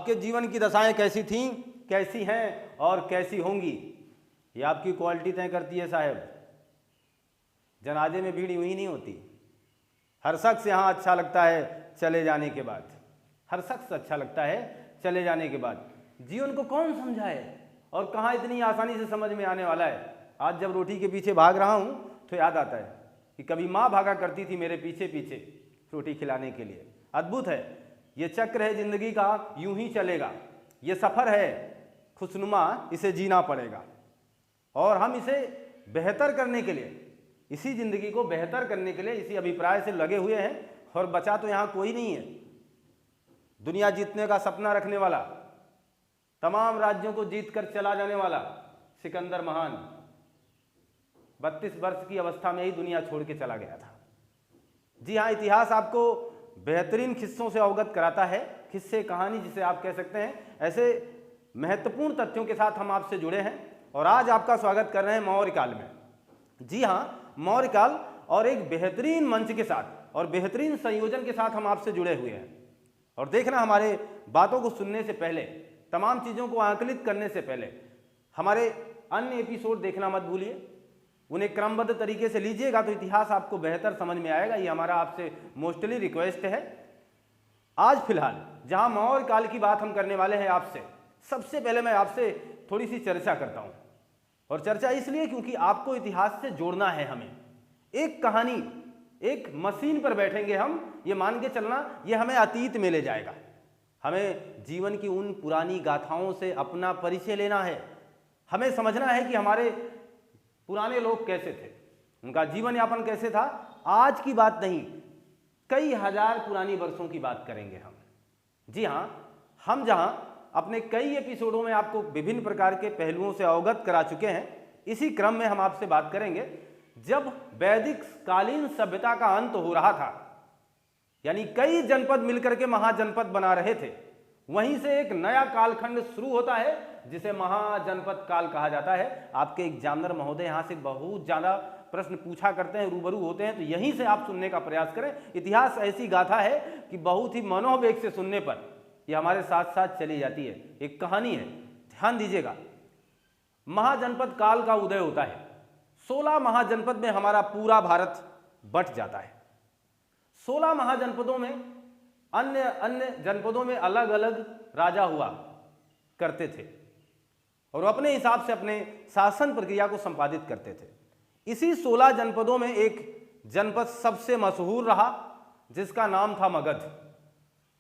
आपके जीवन की दशाएं कैसी थीं, कैसी हैं और कैसी होंगी, ये आपकी क्वालिटी तय करती है साहब। जनाजे में भीड़ यूं ही नहीं होती। हर शख्स यहाँ अच्छा लगता है चले जाने के बाद, हर शख्स अच्छा लगता है चले जाने के बाद। जीवन को कौन समझाए और कहाँ इतनी आसानी से समझ में आने वाला है। आज जब रोटी के पीछे भाग रहा हूँ तो याद आता है कि कभी माँ भागा करती थी मेरे पीछे पीछे रोटी खिलाने के लिए। अद्भुत है, ये चक्र है जिंदगी का, यूं ही चलेगा। ये सफ़र है खुशनुमा, इसे जीना पड़ेगा और हम इसे बेहतर करने के लिए, इसी ज़िंदगी को बेहतर करने के लिए इसी अभिप्राय से लगे हुए हैं। और बचा तो यहाँ कोई नहीं है। दुनिया जीतने का सपना रखने वाला, तमाम राज्यों को जीत कर चला जाने वाला सिकंदर महान 32 वर्ष की अवस्था में ही दुनिया छोड़ के चला गया था। जी हाँ, इतिहास आपको बेहतरीन किस्सों से अवगत कराता है। किस्से कहानी जिसे आप कह सकते हैं। ऐसे महत्वपूर्ण तथ्यों के साथ हम आपसे जुड़े हैं और आज आपका स्वागत कर रहे हैं मौर्य काल में। जी हाँ, मौर्य काल और एक बेहतरीन मंच के साथ और बेहतरीन संयोजन के साथ हम आपसे जुड़े हुए हैं। और देखना, हमारे बातों को सुनने से पहले, तमाम चीज़ों को आंकलित करने से पहले हमारे अन्य एपिसोड देखना मत भूलिए। उन्हें क्रमबद्ध तरीके से लीजिएगा तो इतिहास आपको बेहतर समझ में आएगा। ये हमारा आपसे मोस्टली रिक्वेस्ट है। आज फिलहाल जहां मौर्य काल की बात हम करने वाले हैं आपसे, सबसे पहले मैं आपसे थोड़ी सी चर्चा करता हूं। और चर्चा इसलिए क्योंकि आपको इतिहास से जोड़ना है। हमें एक कहानी, एक मशीन पर बैठेंगे हम, ये मान के चलना ये हमें अतीत में ले जाएगा। हमें जीवन की उन पुरानी गाथाओं से अपना परिचय लेना है। हमें समझना है कि हमारे पुराने लोग कैसे थे, उनका जीवन यापन कैसे था। आज की बात नहीं, कई हजार पुरानी वर्षों की बात करेंगे हम। जी हाँ, हम जहां अपने कई एपिसोडों में आपको विभिन्न प्रकार के पहलुओं से अवगत करा चुके हैं, इसी क्रम में हम आपसे बात करेंगे जब वैदिक कालीन सभ्यता का अंत हो रहा था, यानी कई जनपद मिलकर के महाजनपद बना रहे थे। वहीं से एक नया कालखंड शुरू होता है जिसे महाजनपद काल कहा जाता है। आपके एग्जामिनर महोदय यहाँ से बहुत ज़्यादा प्रश्न पूछा करते हैं, रूबरू होते हैं, तो यहीं से आप सुनने का प्रयास करें। इतिहास ऐसी गाथा है कि बहुत ही मनोवेग से सुनने पर ये हमारे साथ साथ चली जाती है। एक कहानी है, ध्यान दीजिएगा। महाजनपद काल का उदय होता है। 16 महाजनपद में हमारा पूरा भारत बंट जाता है। 16 महाजनपदों में अन्य अन्य जनपदों में अलग अलग राजा हुआ करते थे और अपने हिसाब से अपने शासन प्रक्रिया को संपादित करते थे। इसी 16 जनपदों में एक जनपद सबसे मशहूर रहा जिसका नाम था मगध।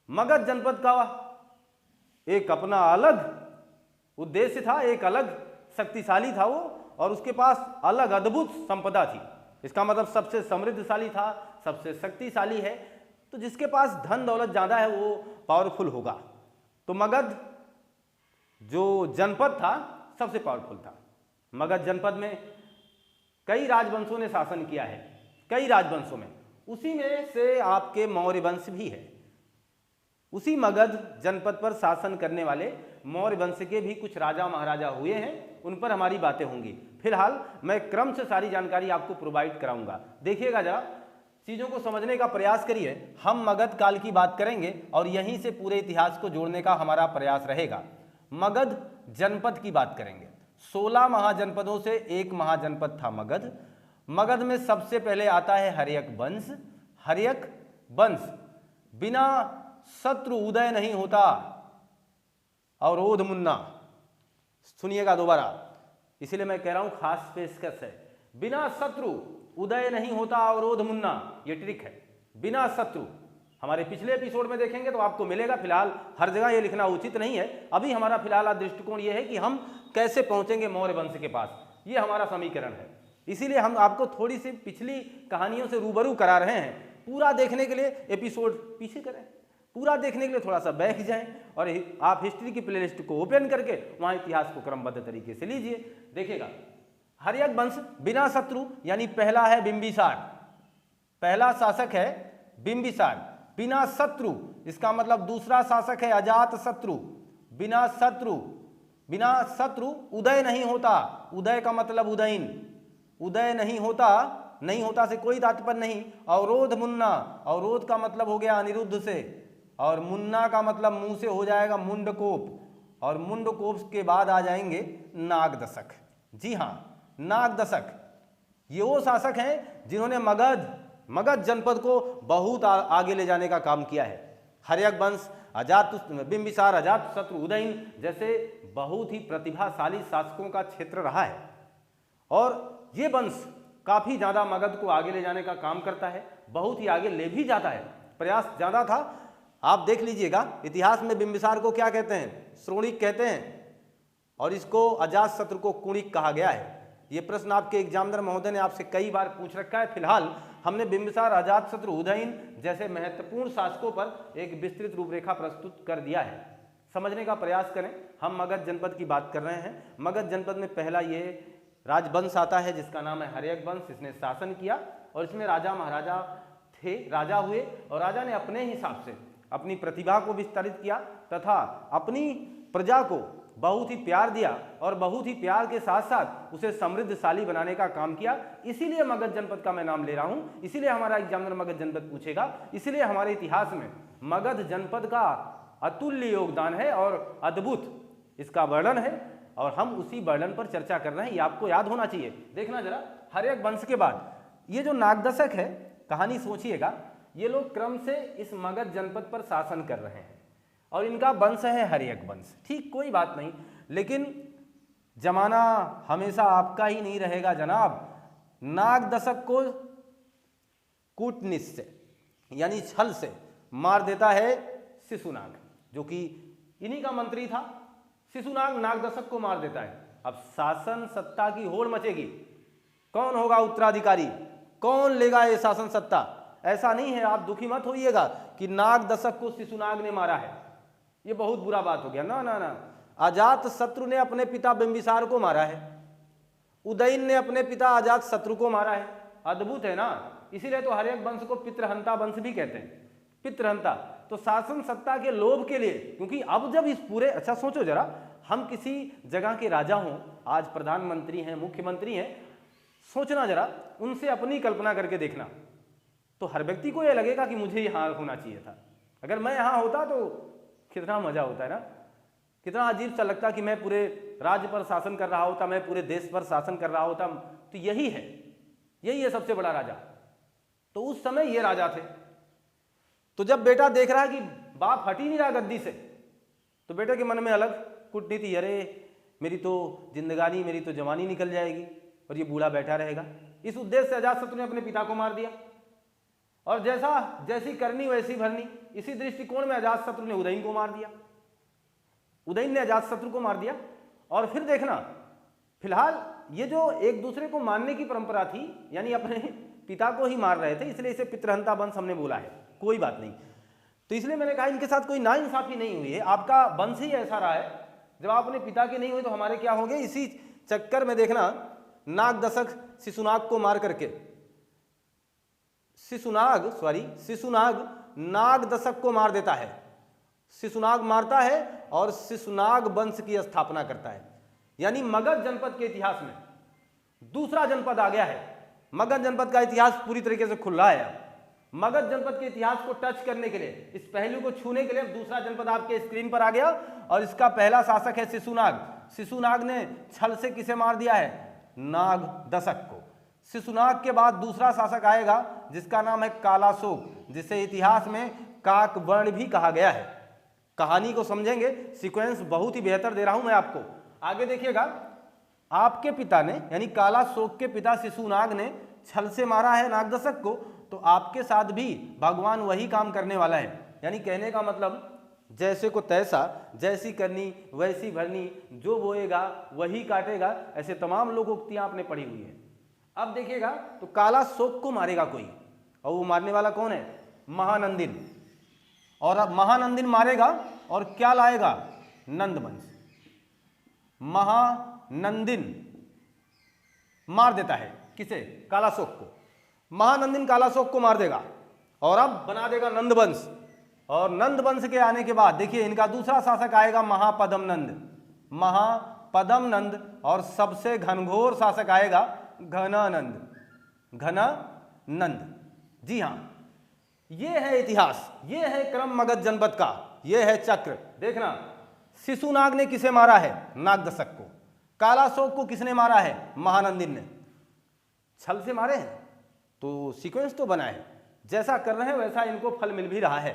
मगध जनपद का एक अपना अलग उद्देश्य था, एक अलग शक्तिशाली था वो, और उसके पास अलग अद्भुत संपदा थी। इसका मतलब सबसे समृद्धशाली था, सबसे शक्तिशाली है। तो जिसके पास धन दौलत ज़्यादा है वो पावरफुल होगा। तो मगध जो जनपद था सबसे पावरफुल था। मगध जनपद में कई राजवंशों ने शासन किया है, कई राजवंशों में, उसी में से आपके मौर्य वंश भी है। उसी मगध जनपद पर शासन करने वाले मौर्य वंश के भी कुछ राजा महाराजा हुए हैं, उन पर हमारी बातें होंगी। फिलहाल मैं क्रम से सारी जानकारी आपको प्रोवाइड कराऊंगा। देखिएगा जरा, चीज़ों को समझने का प्रयास करिए। हम मगध काल की बात करेंगे और यहीं से पूरे इतिहास को जोड़ने का हमारा प्रयास रहेगा। मगध जनपद की बात करेंगे। 16 महाजनपदों से एक महाजनपद था मगध। मगध में सबसे पहले आता है हर्यक वंश। हर्यक वंश बिना शत्रु उदय नहीं होता। अवरोध मुन्ना, सुनिएगा दोबारा, इसीलिए मैं कह रहा हूं खास पेशकश है। बिना शत्रु उदय नहीं होता अवरोध मुन्ना, ये ट्रिक है। बिना शत्रु, हमारे पिछले एपिसोड में देखेंगे तो आपको मिलेगा। फिलहाल हर जगह ये लिखना उचित नहीं है। अभी हमारा फिलहाल दृष्टिकोण ये है कि हम कैसे पहुंचेंगे मौर्य वंश के पास, ये हमारा समीकरण है। इसीलिए हम आपको थोड़ी सी पिछली कहानियों से रूबरू करा रहे हैं। पूरा देखने के लिए एपिसोड पीछे करें, पूरा देखने के लिए थोड़ा सा बैठ जाएं और आप हिस्ट्री की प्लेलिस्ट को ओपन करके वहाँ इतिहास को क्रमबद्ध तरीके से लीजिए। देखिएगा, हर्यक वंश बिना शत्रु, यानी पहला है बिंबिसार, पहला शासक है बिंबिसार। बिना शत्रु, इसका मतलब दूसरा शासक है अजात शत्रु। बिना शत्रु, बिना शत्रु उदय नहीं होता। उदय का मतलब उदयन, उदय नहीं होता, नहीं होता से कोई तात्पर्य नहीं। अवरोध मुन्ना, अवरोध का मतलब हो गया अनिरुद्ध से। और मुन्ना का मतलब मुंह से हो जाएगा मुंडकोप, और मुंडकोप के बाद आ जाएंगे नागदशक। जी हाँ, नागदशक ये वो शासक हैं जिन्होंने मगध जनपद को बहुत आगे ले जाने का काम किया है। हर्यक वंश, बिंबिसार, अजातशत्रु, उदयन जैसे बहुत ही प्रतिभाशाली शासकों का क्षेत्र रहा है, और ये वंश काफ़ी ज़्यादा मगध को आगे ले जाने का काम करता है, बहुत ही आगे ले भी जाता है, प्रयास ज़्यादा था। आप देख लीजिएगा इतिहास में बिंबिसार को क्या कहते हैं, श्रोणिक कहते हैं, और इसको अजातशत्रु को कुणिक कहा गया है। ये प्रश्न आपके एग्जामिनर महोदय ने आपसे कई बार पूछ रखा है। फिलहाल हमने बिंबिसार, अजातशत्रु, उदयन जैसे महत्वपूर्ण शासकों पर एक विस्तृत रूपरेखा प्रस्तुत कर दिया है। समझने का प्रयास करें। हम मगध जनपद की बात कर रहे हैं। मगध जनपद में पहला ये राजवंश आता है जिसका नाम है हर्यक वंश। इसने शासन किया और इसमें राजा महाराजा थे, राजा हुए, और राजा ने अपने हिसाब से अपनी प्रतिभा को विस्तारित किया तथा अपनी प्रजा को बहुत ही प्यार दिया, और बहुत ही प्यार के साथ साथ उसे समृद्धशाली बनाने का काम किया। इसीलिए मगध जनपद का मैं नाम ले रहा हूं, इसीलिए हमारा एग्जामिनर मगध जनपद पूछेगा, इसीलिए हमारे इतिहास में मगध जनपद का अतुल्य योगदान है और अद्भुत इसका वर्णन है, और हम उसी वर्णन पर चर्चा कर रहे हैं। ये आपको याद होना चाहिए। देखना जरा, हर्यक वंश के बाद ये जो नागदशक है, कहानी सोचिएगा, ये लोग क्रम से इस मगध जनपद पर शासन कर रहे हैं और इनका वंश है हर्यक वंश। ठीक, कोई बात नहीं, लेकिन जमाना हमेशा आपका ही नहीं रहेगा जनाब। नागदशक को कूटनीति से यानी छल से मार देता है शिशुनाग, जो कि इन्हीं का मंत्री था। शिशुनाग नागदशक को मार देता है। अब शासन सत्ता की होड़ मचेगी, कौन होगा उत्तराधिकारी, कौन लेगा ये शासन सत्ता। ऐसा नहीं है, आप दुखी मत होइएगा कि नागदशक को शिशुनाग ने मारा है, ये बहुत बुरा बात हो गया। ना ना ना, अजातशत्रु ने अपने पिता बिंबिसार को मारा है, उदयन ने अपने पिता अजातशत्रु को मारा है। अद्भुत है ना, इसीलिए तो हर्यक वंश को पितृहंता वंश भी कहते हैं, पितृहंता। तो शासन सत्ता के लोभ के लिए, क्योंकि अब जब इस पूरे, अच्छा सोचो जरा, हम किसी जगह के राजा हों, आज प्रधानमंत्री हैं, मुख्यमंत्री हैं, सोचना जरा, उनसे अपनी कल्पना करके देखना, तो हर व्यक्ति को यह लगेगा कि मुझे यहाँ होना चाहिए था, अगर मैं यहाँ होता तो कितना मजा होता है ना, कितना अजीब सा लगता कि मैं पूरे राज्य पर शासन कर रहा होता, मैं पूरे देश पर शासन कर रहा होता। तो यही है सबसे बड़ा राजा। तो उस समय ये राजा थे। तो जब बेटा देख रहा है कि बाप हट ही नहीं रहा गद्दी से, तो बेटे के मन में अलग कूटनीति, अरे मेरी तो जिंदगानी, मेरी तो जवानी निकल जाएगी और ये बूढ़ा बैठा रहेगा। इस उद्देश्य से अजातशत्रु ने अपने पिता को मार दिया, और जैसी करनी वैसी भरनी। इसी दृष्टिकोण में अजातशत्रु ने उदयन को मार दिया, उदयन ने अजातशत्रु को मार दिया। और फिर देखना, फिलहाल ये जो एक दूसरे को मारने की परंपरा थी, यानी अपने पिता को ही मार रहे थे, इसलिए इसे पितृहंता वंश हमने बोला है, कोई बात नहीं। तो इसलिए मैंने कहा इनके साथ कोई नाइंसाफी नहीं हुई है, आपका वंश ही ऐसा रहा है। जब आप अपने पिता के नहीं हुए तो हमारे क्या होंगे। इसी चक्कर में देखना, नागदशक शिशुनाग को मार करके, शिशुनाग नागदशक को मार देता है। शिशुनाग मारता है और शिशुनाग वंश की स्थापना करता है। यानी मगध जनपद के इतिहास में दूसरा जनपद आ गया है। मगध जनपद का इतिहास पूरी तरीके से खुल रहा है। अब मगध जनपद के इतिहास को टच करने के लिए, इस पहलू को छूने के लिए दूसरा जनपद आपके स्क्रीन पर आ गया, और इसका पहला शासक है शिशुनाग। शिशुनाग ने छल से किसे मार दिया है, नागदशक को। शिशुनाग के बाद दूसरा शासक आएगा जिसका नाम है कालाशोक, जिसे इतिहास में काकवर्ण भी कहा गया है। कहानी को समझेंगे, सीक्वेंस बहुत ही बेहतर दे रहा हूं मैं आपको। आगे देखिएगा, आपके पिता ने यानी कालाशोक के पिता शिशुनाग ने छल से मारा है नागदशक को, तो आपके साथ भी भगवान वही काम करने वाला है। यानी कहने का मतलब, जैसे को तैसा, जैसी करनी वैसी भरनी, जो बोएगा वही काटेगा, ऐसे तमाम लोग उक्तियां आपने पढ़ी हुई है। अब देखिएगा, तो कालाशोक को मारेगा कोई, और वो मारने वाला कौन है, महानंदिन। और अब महानंदिन मारेगा और क्या लाएगा, नंदवंश। महानंदिन मार देता है किसे, कालाशोक को। महानंदिन कालाशोक को मार देगा और अब बना देगा नंदवंश। और नंदवंश के आने के बाद देखिए, इनका दूसरा शासक आएगा महापद्मनंद। महापद्मनंद, और सबसे घनघोर शासक आएगा घनानंद। घनानंद, जी हाँ, ये है इतिहास, ये है क्रम मगध जनपद का, ये है चक्र। देखना, शिशुनाग ने किसे मारा है? नागदशक को। कालाशोक को किसने मारा है? महानंदिन ने। छल से मारे हैं, तो सीक्वेंस तो बना है, जैसा कर रहे हैं वैसा इनको फल मिल भी रहा है।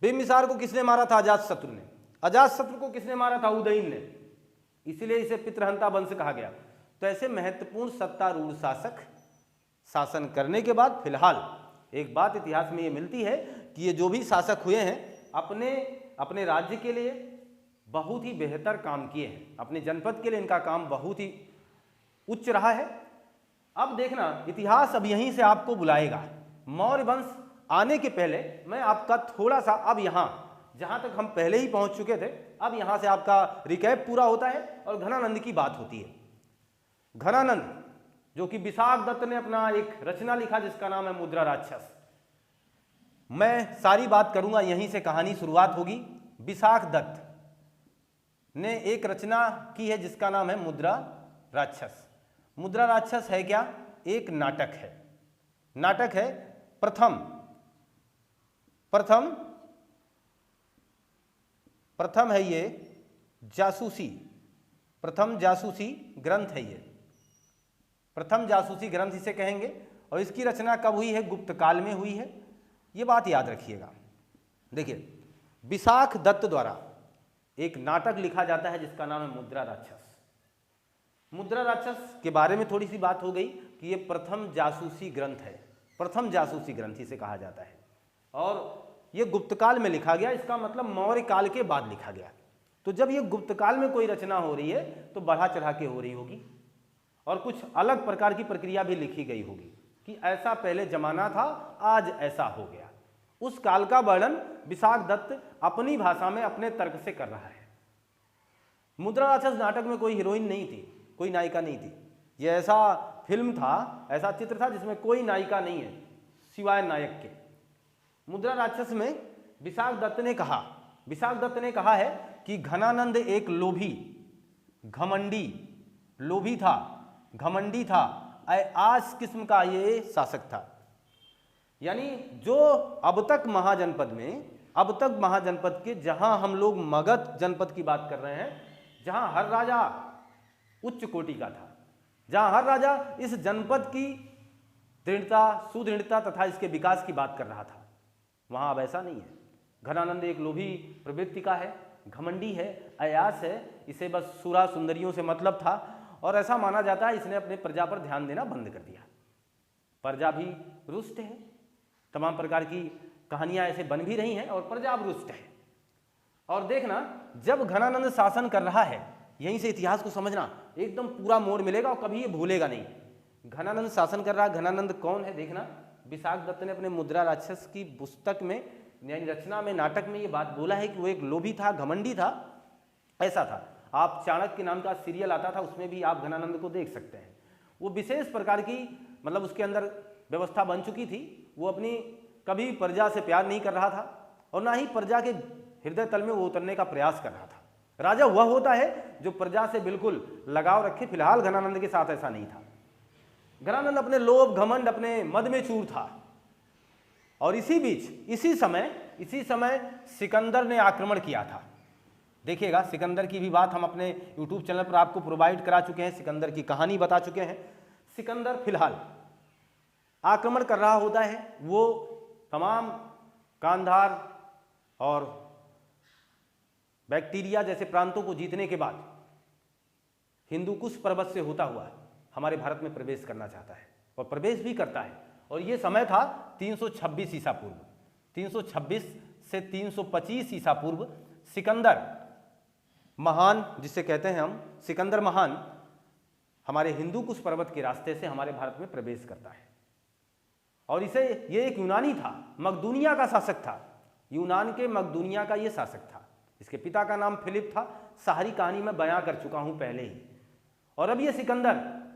बिंबिसार को किसने मारा था? अजातशत्रु ने। अजातशत्रु को किसने मारा था? उदयन ने। इसीलिए इसे पितृहंता वंश कहा गया। तो ऐसे महत्वपूर्ण सत्तारूढ़ शासक शासन करने के बाद फिलहाल एक बात इतिहास में ये मिलती है कि ये जो भी शासक हुए हैं अपने राज्य के लिए बहुत ही बेहतर काम किए हैं, अपने जनपद के लिए इनका काम बहुत ही उच्च रहा है। अब देखना, इतिहास अब यहीं से आपको बुलाएगा। मौर्य वंश आने के पहले मैं आपका थोड़ा सा, अब यहाँ जहाँ तक हम पहले ही पहुँच चुके थे, अब यहाँ से आपका रिकैप पूरा होता है और घनानंद की बात होती है। घनानंद, जो कि विशाख दत्त ने अपना एक रचना लिखा जिसका नाम है मुद्रा राक्षस। मैं सारी बात करूंगा यहीं से, कहानी शुरुआत होगी। विशाख दत्त ने एक रचना की है जिसका नाम है मुद्रा राक्षस। मुद्रा राक्षस है क्या? एक नाटक है। नाटक है प्रथम है ये जासूसी, प्रथम जासूसी ग्रंथ है ये, प्रथम जासूसी ग्रंथ इसे कहेंगे। और इसकी रचना कब हुई है? गुप्त काल में हुई है, ये बात याद रखिएगा। देखिए, विशाख दत्त द्वारा एक नाटक लिखा जाता है जिसका नाम है मुद्रा राक्षस। मुद्रा राक्षस के बारे में थोड़ी सी बात हो गई कि ये प्रथम जासूसी ग्रंथ है, प्रथम जासूसी ग्रंथ इसे कहा जाता है। और ये गुप्त काल में लिखा गया, इसका मतलब मौर्य काल के बाद लिखा गया। तो जब ये गुप्त काल में कोई रचना हो रही है तो बढ़ा चढ़ा के हो रही होगी और कुछ अलग प्रकार की प्रक्रिया भी लिखी गई होगी कि ऐसा पहले जमाना था, आज ऐसा हो गया। उस काल का वर्णन विशाख दत्त अपनी भाषा में अपने तर्क से कर रहा है। मुद्रा राक्षस नाटक में कोई हीरोइन नहीं थी, कोई नायिका नहीं थी। यह ऐसा फिल्म था, ऐसा चित्र था जिसमें कोई नायिका नहीं है सिवाय नायक के। मुद्रा राक्षस में विशाख दत्त ने कहा है कि घनानंद एक लोभी, घमंडी, लोभी था, घमंडी था, आस किस्म का ये शासक था। यानी जो अब तक महाजनपद के, जहां हम लोग मगध जनपद की बात कर रहे हैं, जहां हर राजा उच्च कोटि का था, जहां हर राजा इस जनपद की दृढ़ता, सुदृढ़ता तथा इसके विकास की बात कर रहा था, वहां अब ऐसा नहीं है। घनानंद एक लोभी प्रवृत्ति का है, घमंडी है, अयास है, इसे बस सुरा सुंदरियों से मतलब था और ऐसा माना जाता है इसने अपने प्रजा पर ध्यान देना बंद कर दिया। प्रजा भी रुष्ट है, तमाम प्रकार की कहानियां ऐसे बन भी रही हैं और प्रजा अब रुष्ट है। और देखना, जब घनानंद शासन कर रहा है, यहीं से इतिहास को समझना, एकदम पूरा मोड़ मिलेगा और कभी ये भूलेगा नहीं। घनानंद शासन कर रहा है। घनानंद कौन है? देखना, विशाख दत्त ने अपने मुद्रा राक्षस की पुस्तक में, यानी रचना में, नाटक में ये बात बोला है कि वो एक लोभी था, घमंडी था, ऐसा था। आप चाणक्य नाम का सीरियल आता था, उसमें भी आप घनानंद को देख सकते हैं। वो विशेष प्रकार की, मतलब उसके अंदर व्यवस्था बन चुकी थी। वो अपनी कभी प्रजा से प्यार नहीं कर रहा था और ना ही प्रजा के हृदय तल में वो उतरने का प्रयास कर रहा था। राजा वह होता है जो प्रजा से बिल्कुल लगाव रखे। फिलहाल घनानंद के साथ ऐसा नहीं था। घनानंद अपने लोभ, घमंड, अपने मद में चूर था। और इसी बीच, इसी समय सिकंदर ने आक्रमण किया था। देखिएगा, सिकंदर की भी बात हम अपने यूट्यूब चैनल पर आपको प्रोवाइड करा चुके हैं, सिकंदर की कहानी बता चुके हैं। सिकंदर फिलहाल आक्रमण कर रहा होता है। वो तमाम कांधार और बैक्टीरिया जैसे प्रांतों को जीतने के बाद हिंदुकुश पर्वत से होता हुआ हमारे भारत में प्रवेश करना चाहता है और प्रवेश भी करता है। और ये समय था 326 ईसा पूर्व। 326 से 325 ईसा पूर्व सिकंदर महान, जिसे कहते हैं हम, सिकंदर महान हमारे हिंदुकुश पर्वत के रास्ते से हमारे भारत में प्रवेश करता है। और ये एक यूनानी था, मकदूनिया का शासक था। यूनान के मकदूनिया का ये शासक था। इसके पिता का नाम फिलिप था। सारी कहानी मैं बयां कर चुका हूं पहले ही। और अब ये सिकंदर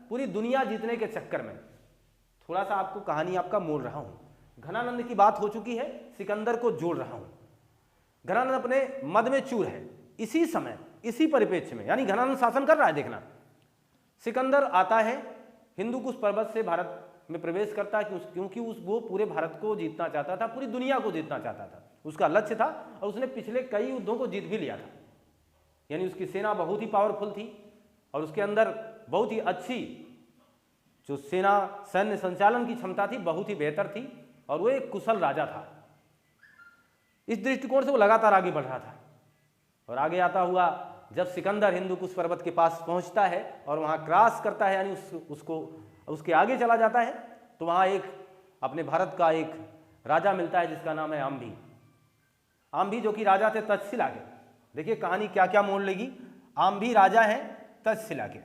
पूरी दुनिया जीतने के चक्कर में, थोड़ा सा आपको कहानी आपका मोड़ रहा हूं। घनानंद की बात हो चुकी है, सिकंदर को जोड़ रहा हूं। घनानंद अपने मद में चूर है। इसी समय, इसी परिप्रेक्ष्य में, यानी घनानंद शासन कर रहा है। देखना, सिकंदर आता है, हिंदुकुश पर्वत से भारत में प्रवेश करता है क्योंकि वो पूरे भारत को जीतना चाहता था, पूरी दुनिया को जीतना चाहता था, उसका लक्ष्य था। और उसने पिछले कई युद्धों को जीत भी लिया था, यानी उसकी सेना बहुत ही पावरफुल थी और उसके अंदर बहुत ही अच्छी जो सैन्य संचालन की क्षमता थी बहुत ही बेहतर थी और वो एक कुशल राजा था। इस दृष्टिकोण से वो लगातार आगे बढ़ रहा था और आगे आता हुआ जब सिकंदर हिंदुकुश पर्वत के पास पहुंचता है और वहां क्रॉस करता है, यानी उसको उसके आगे चला जाता है, तो वहां एक अपने भारत का एक राजा मिलता है जिसका नाम है आम्भी। आम्भी जो कि राजा थे तक्षशिला के। देखिए कहानी क्या क्या मोड़ लेगी। आम्भी राजा है तक्षशिला के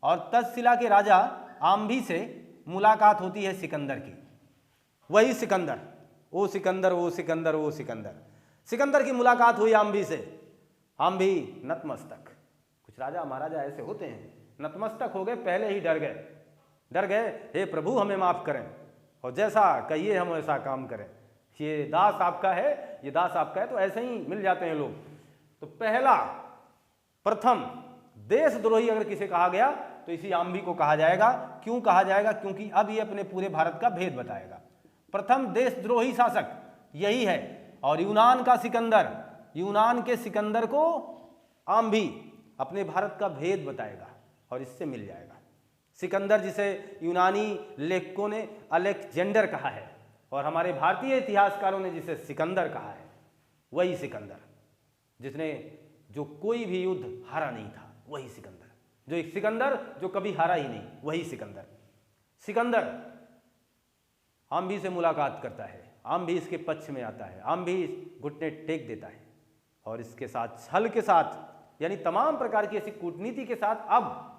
और तक्षशिला के राजा आम्भी से मुलाकात होती है सिकंदर की। वही सिकंदर, वो सिकंदर, वो सिकंदर, वो सिकंदर। सिकंदर की मुलाकात हुई आम्भी से। आम्भी नतमस्तक। कुछ राजा महाराजा ऐसे होते हैं, नतमस्तक हो गए, पहले ही डर गए, हे प्रभु हमें माफ करें और जैसा कहिए हम वैसा काम करें, ये दास आपका है, ये दास आपका है। तो ऐसे ही मिल जाते हैं लोग। तो पहला प्रथम देशद्रोही अगर किसे कहा गया तो इसी आम्भी को कहा जाएगा। क्यों कहा जाएगा? क्योंकि अब ये अपने पूरे भारत का भेद बताएगा। प्रथम देशद्रोही शासक यही है और यूनान का सिकंदर, यूनान के सिकंदर को आम्भी अपने भारत का भेद बताएगा और इससे मिल जाएगा। सिकंदर जिसे यूनानी लेखकों ने अलेक्जेंडर कहा है और हमारे भारतीय इतिहासकारों ने जिसे सिकंदर कहा है, वही सिकंदर जिसने जो कोई भी युद्ध हारा नहीं था, वही सिकंदर। जो एक सिकंदर जो कभी हारा ही नहीं, वही सिकंदर। सिकंदर आम्भी से मुलाकात करता है, आम्भी इसके पक्ष में आता है, आम्भी घुटने टेक देता है और इसके साथ छल के साथ, यानी तमाम प्रकार की ऐसी कूटनीति के साथ अब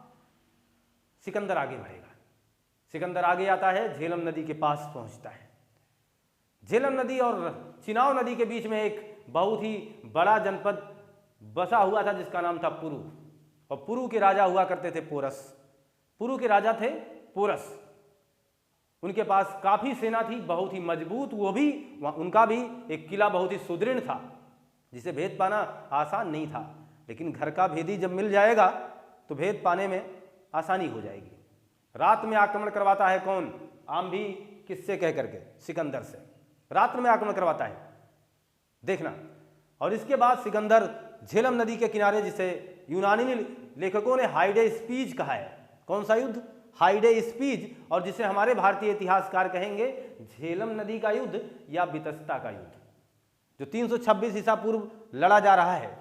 सिकंदर आगे बढ़ेगा। सिकंदर आगे आता है, झेलम नदी के पास पहुंचता है। झेलम नदी और चिनाव नदी के बीच में एक बहुत ही बड़ा जनपद बसा हुआ था जिसका नाम था पुरु। और पुरु के राजा हुआ करते थे पोरस। पुरु के राजा थे पोरस। उनके पास काफी सेना थी, बहुत ही मजबूत। वो भी, उनका भी एक किला बहुत ही सुदृढ़ था जिसे भेद पाना आसान नहीं था। लेकिन घर का भेदी जब मिल जाएगा तो भेद पाने में आसानी हो जाएगी। रात में आक्रमण करवाता है कौन? आम्भी। किससे कह करके? सिकंदर से। रात में आक्रमण करवाता है, देखना। और इसके बाद सिकंदर झेलम नदी के किनारे, जिसे यूनानी लेखकों ने हाइडे स्पीज कहा है। कौन सा युद्ध? हाइडे स्पीज। और जिसे हमारे भारतीय इतिहासकार कहेंगे झेलम नदी का युद्ध या वितस्ता का युद्ध, जो 326 ईसा पूर्व लड़ा जा रहा है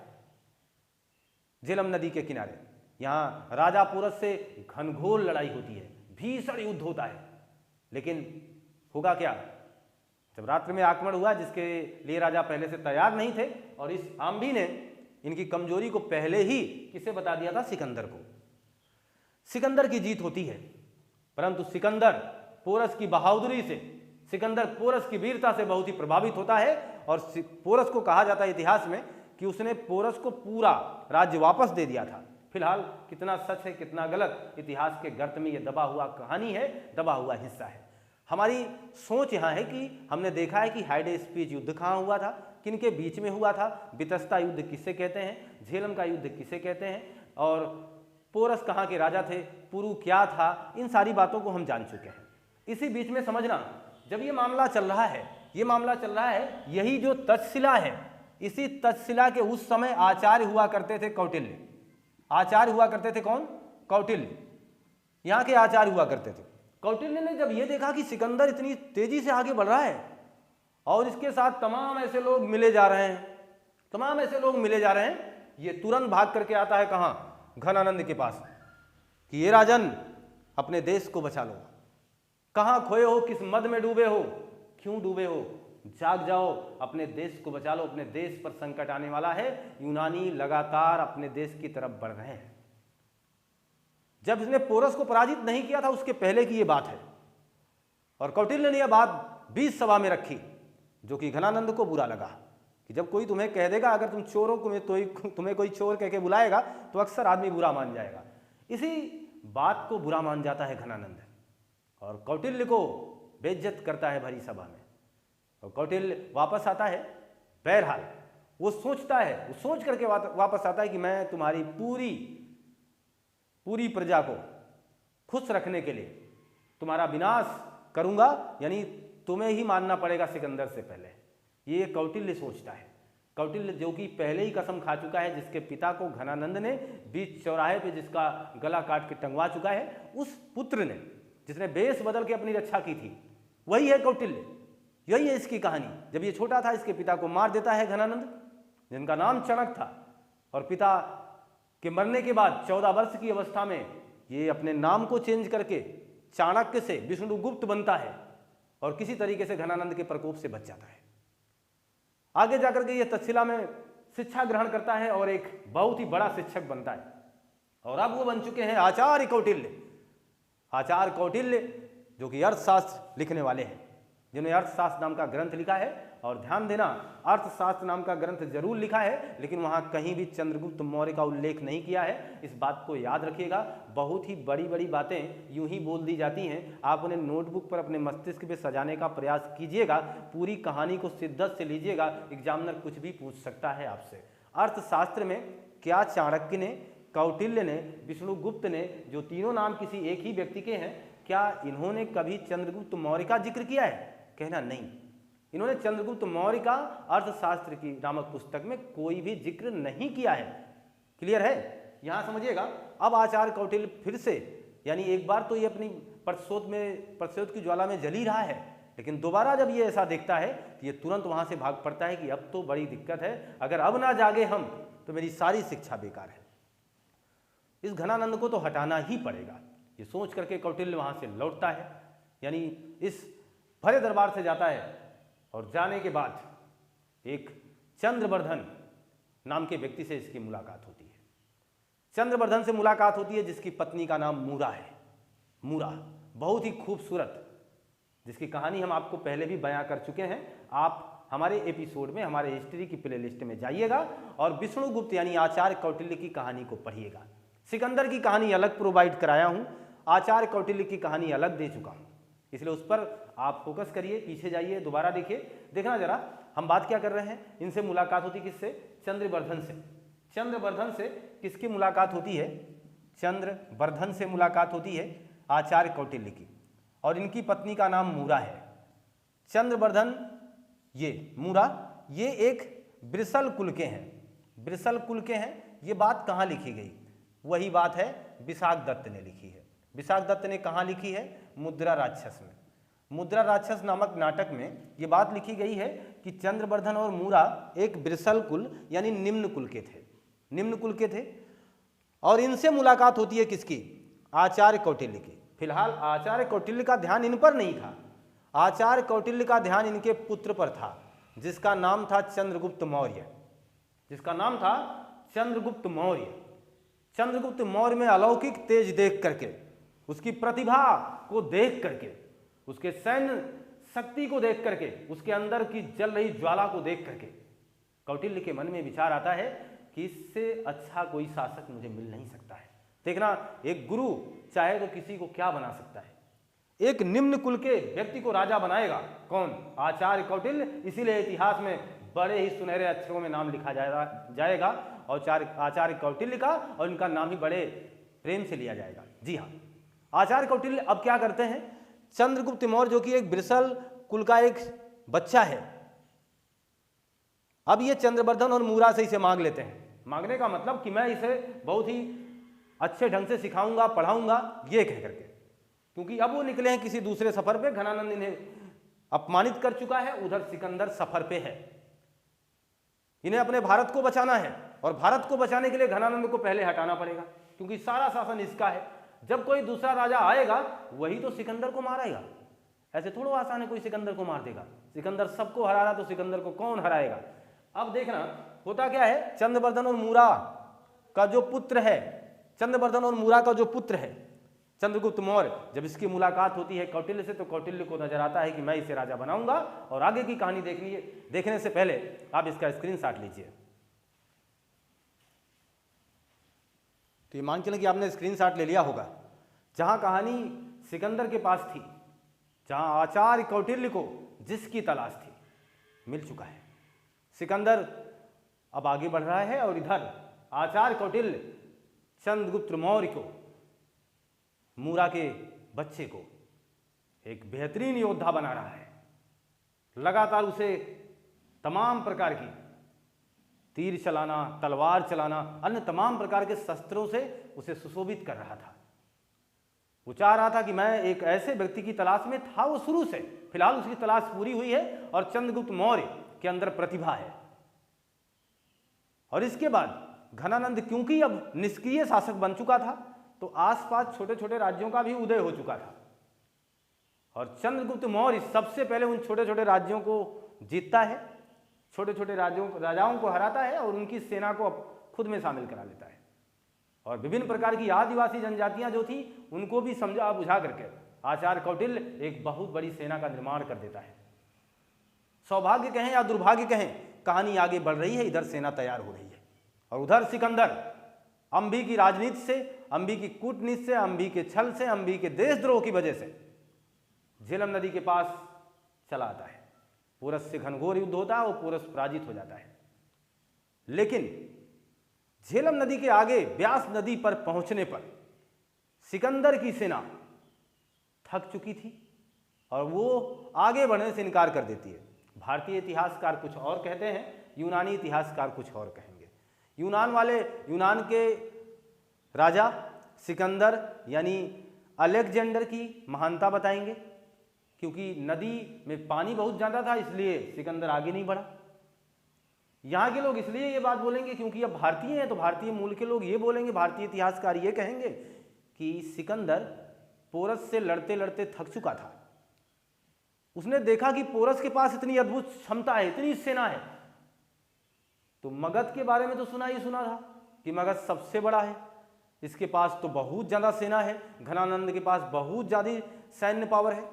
झेलम नदी के किनारे। यहां राजा पोरस से घनघोर लड़ाई होती है, भीषण युद्ध होता है। लेकिन होगा क्या? जब रात्रि में आक्रमण हुआ, जिसके लिए राजा पहले से तैयार नहीं थे, और इस आम्भी ने इनकी कमजोरी को पहले ही किसे बता दिया था? सिकंदर को। सिकंदर की जीत होती है, परंतु सिकंदर पोरस की बहादुरी से, सिकंदर पोरस की वीरता से बहुत ही प्रभावित होता है। और पोरस को कहा जाता है इतिहास में कि उसने पोरस को पूरा राज्य वापस दे दिया था। फिलहाल कितना सच है कितना गलत, इतिहास के गर्त में यह दबा हुआ कहानी है, दबा हुआ हिस्सा है। हमारी सोच यहाँ है कि हमने देखा है कि हाइडे स्पीच युद्ध कहाँ हुआ था, किनके बीच में हुआ था, वितस्ता युद्ध किसे कहते हैं, झेलम का युद्ध किसे कहते हैं, और पोरस कहाँ के राजा थे, पुरु क्या था, इन सारी बातों को हम जान चुके हैं। इसी बीच में समझना, जब ये मामला चल रहा है, ये मामला चल रहा है, यही जो तक्षशिला है, इसी तक्षशिला के उस समय आचार्य हुआ करते थे कौटिल्य। आचार्य हुआ करते थे कौन? कौटिल्य। यहाँ के आचार्य हुआ करते थे। कौटिल्य ने जब ये देखा कि सिकंदर इतनी तेजी से आगे बढ़ रहा है और इसके साथ तमाम ऐसे लोग मिले जा रहे हैं, तमाम ऐसे लोग मिले जा रहे हैं, ये तुरंत भाग करके आता है कहाँ? घनानंद के पास, कि ये राजन अपने देश को बचा लो। कहाँ खोए हो, किस मद में डूबे हो, क्यों डूबे हो, जाग जाओ, अपने देश को बचा लो, अपने देश पर संकट आने वाला है। यूनानी लगातार अपने देश की तरफ बढ़ रहे हैं। जब इसने पोरस को पराजित नहीं किया था, उसके पहले की ये बात है। और कौटिल्य ने यह बात 20 सभा में रखी, जो कि घनानंद को बुरा लगा कि जब कोई तुम्हें कह देगा, अगर तुम चोरों को तुम्हें कोई चोर कह के बुलाएगा तो अक्सर आदमी बुरा मान जाएगा। इसी बात को बुरा मान जाता है घनानंद और कौटिल्य को बेइज्जत करता है भरी सभा में। और कौटिल्य वापस आता है। बहरहाल वो सोचता है, वो सोच करके वापस आता है कि मैं तुम्हारी पूरी प्रजा को खुश रखने के लिए तुम्हारा विनाश करूंगा, यानी तुम्हें ही मानना पड़ेगा सिकंदर से पहले। ये कौटिल्य सोचता है। कौटिल्य जो कि पहले ही कसम खा चुका है, जिसके पिता को घनानंद ने बीच चौराहे पे जिसका गला काट के टंगवा चुका है, उस पुत्र ने जिसने वेश बदल के अपनी रक्षा की थी, वही है कौटिल्य। यही है इसकी कहानी। जब ये छोटा था, इसके पिता को मार देता है घनानंद, जिनका नाम चणक था, और पिता के मरने के बाद 14 वर्ष की अवस्था में ये अपने नाम को चेंज करके चाणक्य से विष्णुगुप्त बनता है और किसी तरीके से घनानंद के प्रकोप से बच जाता है। आगे जाकर के ये तक्षशिला में शिक्षा ग्रहण करता है और एक बहुत ही बड़ा शिक्षक बनता है, और अब वो बन चुके हैं आचार्य कौटिल्य। आचार्य कौटिल्य जो कि अर्थशास्त्र लिखने वाले हैं, जिन्होंने अर्थशास्त्र नाम का ग्रंथ लिखा है। और ध्यान देना, अर्थशास्त्र नाम का ग्रंथ जरूर लिखा है, लेकिन वहां कहीं भी चंद्रगुप्त मौर्य का उल्लेख नहीं किया है। इस बात को याद रखिएगा। बहुत ही बड़ी बड़ी बातें यूं ही बोल दी जाती हैं, आप उन्हें नोटबुक पर अपने मस्तिष्क पे सजाने का प्रयास कीजिएगा, पूरी कहानी को शिद्दत से लीजिएगा। एग्जामिनर कुछ भी पूछ सकता है आपसे। अर्थशास्त्र में क्या चाणक्य ने, कौटिल्य ने, विष्णुगुप्त ने, जो तीनों नाम किसी एक ही व्यक्ति के हैं, क्या इन्होंने कभी चंद्रगुप्त मौर्य का जिक्र किया है? कहना नहीं। इन्होंने चंद्रगुप्त मौर्य का अर्थशास्त्र की नामक पुस्तक में कोई भी जिक्र नहीं किया है। क्लियर है? यहां समझिएगा। अब आचार्य कौटिल्य फिर से, यानी एक बार तो ये अपनी प्रतिशोध की ज्वाला में जल ही रहा है, लेकिन दोबारा जब ये ऐसा देखता है तो ये तुरंत वहां से भाग पड़ता है कि अब तो बड़ी दिक्कत है, अगर अब ना जागे हम तो मेरी सारी शिक्षा बेकार है, इस घनानंद को तो हटाना ही पड़ेगा। ये सोच करके कौटिल्य वहां से लौटता है, यानी इस भरे दरबार से जाता है, और जाने के बाद एक चंद्रवर्धन नाम के व्यक्ति से इसकी मुलाकात होती है। चंद्रवर्धन से मुलाकात होती है जिसकी पत्नी का नाम मूरा है। मूरा बहुत ही खूबसूरत, जिसकी कहानी हम आपको पहले भी बयां कर चुके हैं। आप हमारे एपिसोड में, हमारे हिस्ट्री की प्लेलिस्ट में जाइएगा और विष्णुगुप्त यानी आचार्य कौटिल्य की कहानी को पढ़िएगा। सिकंदर की कहानी अलग प्रोवाइड कराया हूं, आचार्य कौटिल्य की कहानी अलग दे चुका हूं, इसलिए उस पर आप फोकस करिए, पीछे जाइए, दोबारा देखिए। देखना जरा, हम बात क्या कर रहे हैं। इनसे मुलाकात होती किससे? चंद्रवर्धन से। चंद्रवर्धन से किसकी मुलाकात होती है? चंद्रवर्धन से मुलाकात होती है आचार्य कौटिल्य की, और इनकी पत्नी का नाम मूरा है। चंद्रवर्धन, ये मूरा, ये एक वृषल कुल के हैं। वृषल कुल के हैं। ये बात कहाँ लिखी गई? वही बात है विशाख दत्त ने लिखी है। विशाख दत्त ने कहाँ लिखी है? मुद्रा राक्षस में। मुद्रा राक्षस नामक नाटक में ये बात लिखी गई है कि चंद्रवर्धन और मूरा एक वृषल कुल यानी निम्न कुल के थे, निम्न कुल के थे, और इनसे मुलाकात होती है किसकी? आचार्य कौटिल्य की। फिलहाल आचार्य कौटिल्य का ध्यान इन पर नहीं था, आचार्य कौटिल्य का ध्यान इनके पुत्र पर था, जिसका नाम था चंद्रगुप्त मौर्य। जिसका नाम था चंद्रगुप्त मौर्य। चंद्रगुप्त मौर्य में अलौकिक तेज देख करके, उसकी प्रतिभा को देख करके, उसके सैन्य शक्ति को देख करके, उसके अंदर की जल रही ज्वाला को देख करके कौटिल्य के मन में विचार आता है कि इससे अच्छा कोई शासक मुझे मिल नहीं सकता है। देखना, एक गुरु चाहे तो किसी को क्या बना सकता है, एक निम्न कुल के व्यक्ति को राजा बनाएगा। कौन? आचार्य कौटिल्य। इसीलिए इतिहास में बड़े ही सुनहरे अक्षरों में नाम लिखा जाएगा और आचार्य कौटिल्य का, और इनका नाम ही बड़े प्रेम से लिया जाएगा। जी हाँ, आचार्य कौटिल्य अब क्या करते हैं? चंद्रगुप्त मौर्य जो कि एक वृषल कुल का एक बच्चा है, अब ये चंद्रवर्धन और मूरा से इसे मांग लेते हैं। मांगने का मतलब कि मैं इसे बहुत ही अच्छे ढंग से सिखाऊंगा, पढ़ाऊंगा, ये कह करके, क्योंकि अब वो निकले हैं किसी दूसरे सफर पे। घनानंद इन्हें अपमानित कर चुका है, उधर सिकंदर सफर पे है। इन्हें अपने भारत को बचाना है, और भारत को बचाने के लिए घनानंद को पहले हटाना पड़ेगा, क्योंकि सारा शासन इसका है। जब कोई दूसरा राजा आएगा वही तो सिकंदर को मारेगा। ऐसे थोड़ा आसान है कोई सिकंदर को मार देगा। सिकंदर सबको हरा रहा तो सिकंदर को कौन हराएगा? अब देखना होता क्या है, चंद्रवर्धन और मूरा का जो पुत्र है, चंद्रवर्धन और मूरा का जो पुत्र है चंद्रगुप्त मौर्य, जब इसकी मुलाकात होती है कौटिल्य से, तो कौटिल्य को नजर आता है कि मैं इसे राजा बनाऊंगा। और आगे की कहानी देखने से पहले आप इसका स्क्रीनशॉट लीजिए। तो ये मान चलें कि आपने स्क्रीनशॉट ले लिया होगा। जहां कहानी सिकंदर के पास थी, जहां आचार्य कौटिल्य को जिसकी तलाश थी, मिल चुका है। सिकंदर अब आगे बढ़ रहा है और इधर आचार्य कौटिल्य चंद्रगुप्त मौर्य को, मूरा के बच्चे को एक बेहतरीन योद्धा बना रहा है। लगातार उसे तमाम प्रकार की तीर चलाना, तलवार चलाना, अन्य तमाम प्रकार के शस्त्रों से उसे सुशोभित कर रहा था। वो चाह रहा था कि मैं एक ऐसे व्यक्ति की तलाश में था, वो शुरू से, फिलहाल उसकी तलाश पूरी हुई है और चंद्रगुप्त मौर्य के अंदर प्रतिभा है। और इसके बाद घनानंद क्योंकि अब निष्क्रिय शासक बन चुका था, तो आसपास छोटे छोटे राज्यों का भी उदय हो चुका था और चंद्रगुप्त मौर्य सबसे पहले उन छोटे छोटे राज्यों को जीतता है, छोटे छोटे राजाओं को हराता है और उनकी सेना को खुद में शामिल करा लेता है और विभिन्न प्रकार की आदिवासी जनजातियां जो थी उनको भी समझा बुझा करके आचार्य कौटिल्य एक बहुत बड़ी सेना का निर्माण कर देता है। सौभाग्य कहें या दुर्भाग्य कहें, कहानी आगे बढ़ रही है, इधर सेना तैयार हो रही है और उधर सिकंदर अंबी की राजनीति से, अंबी की कूटनीति से, अंबी के छल से, अंबी के देशद्रोह की वजह से झेलम नदी के पास चला आता है। पोरस से घनघोर युद्ध होता है और पोरस पराजित हो जाता है। लेकिन झेलम नदी के आगे व्यास नदी पर पहुंचने पर सिकंदर की सेना थक चुकी थी और वो आगे बढ़ने से इनकार कर देती है। भारतीय इतिहासकार कुछ और कहते हैं, यूनानी इतिहासकार कुछ और कहेंगे। यूनान के राजा सिकंदर यानी अलेक्जेंडर की महानता बताएंगे, क्योंकि नदी में पानी बहुत ज़्यादा था इसलिए सिकंदर आगे नहीं बढ़ा। यहाँ के लोग इसलिए ये बात बोलेंगे क्योंकि अब भारतीय हैं, तो भारतीय मूल के लोग ये बोलेंगे, भारतीय इतिहासकार ये कहेंगे कि सिकंदर पोरस से लड़ते लड़ते थक चुका था। उसने देखा कि पोरस के पास इतनी अद्भुत क्षमता है, इतनी सेना है। तो मगध के बारे में तो सुना ही सुना था कि मगध सबसे बड़ा है, इसके पास तो बहुत ज़्यादा सेना है, घनानंद के पास बहुत ज़्यादा सैन्य पावर है।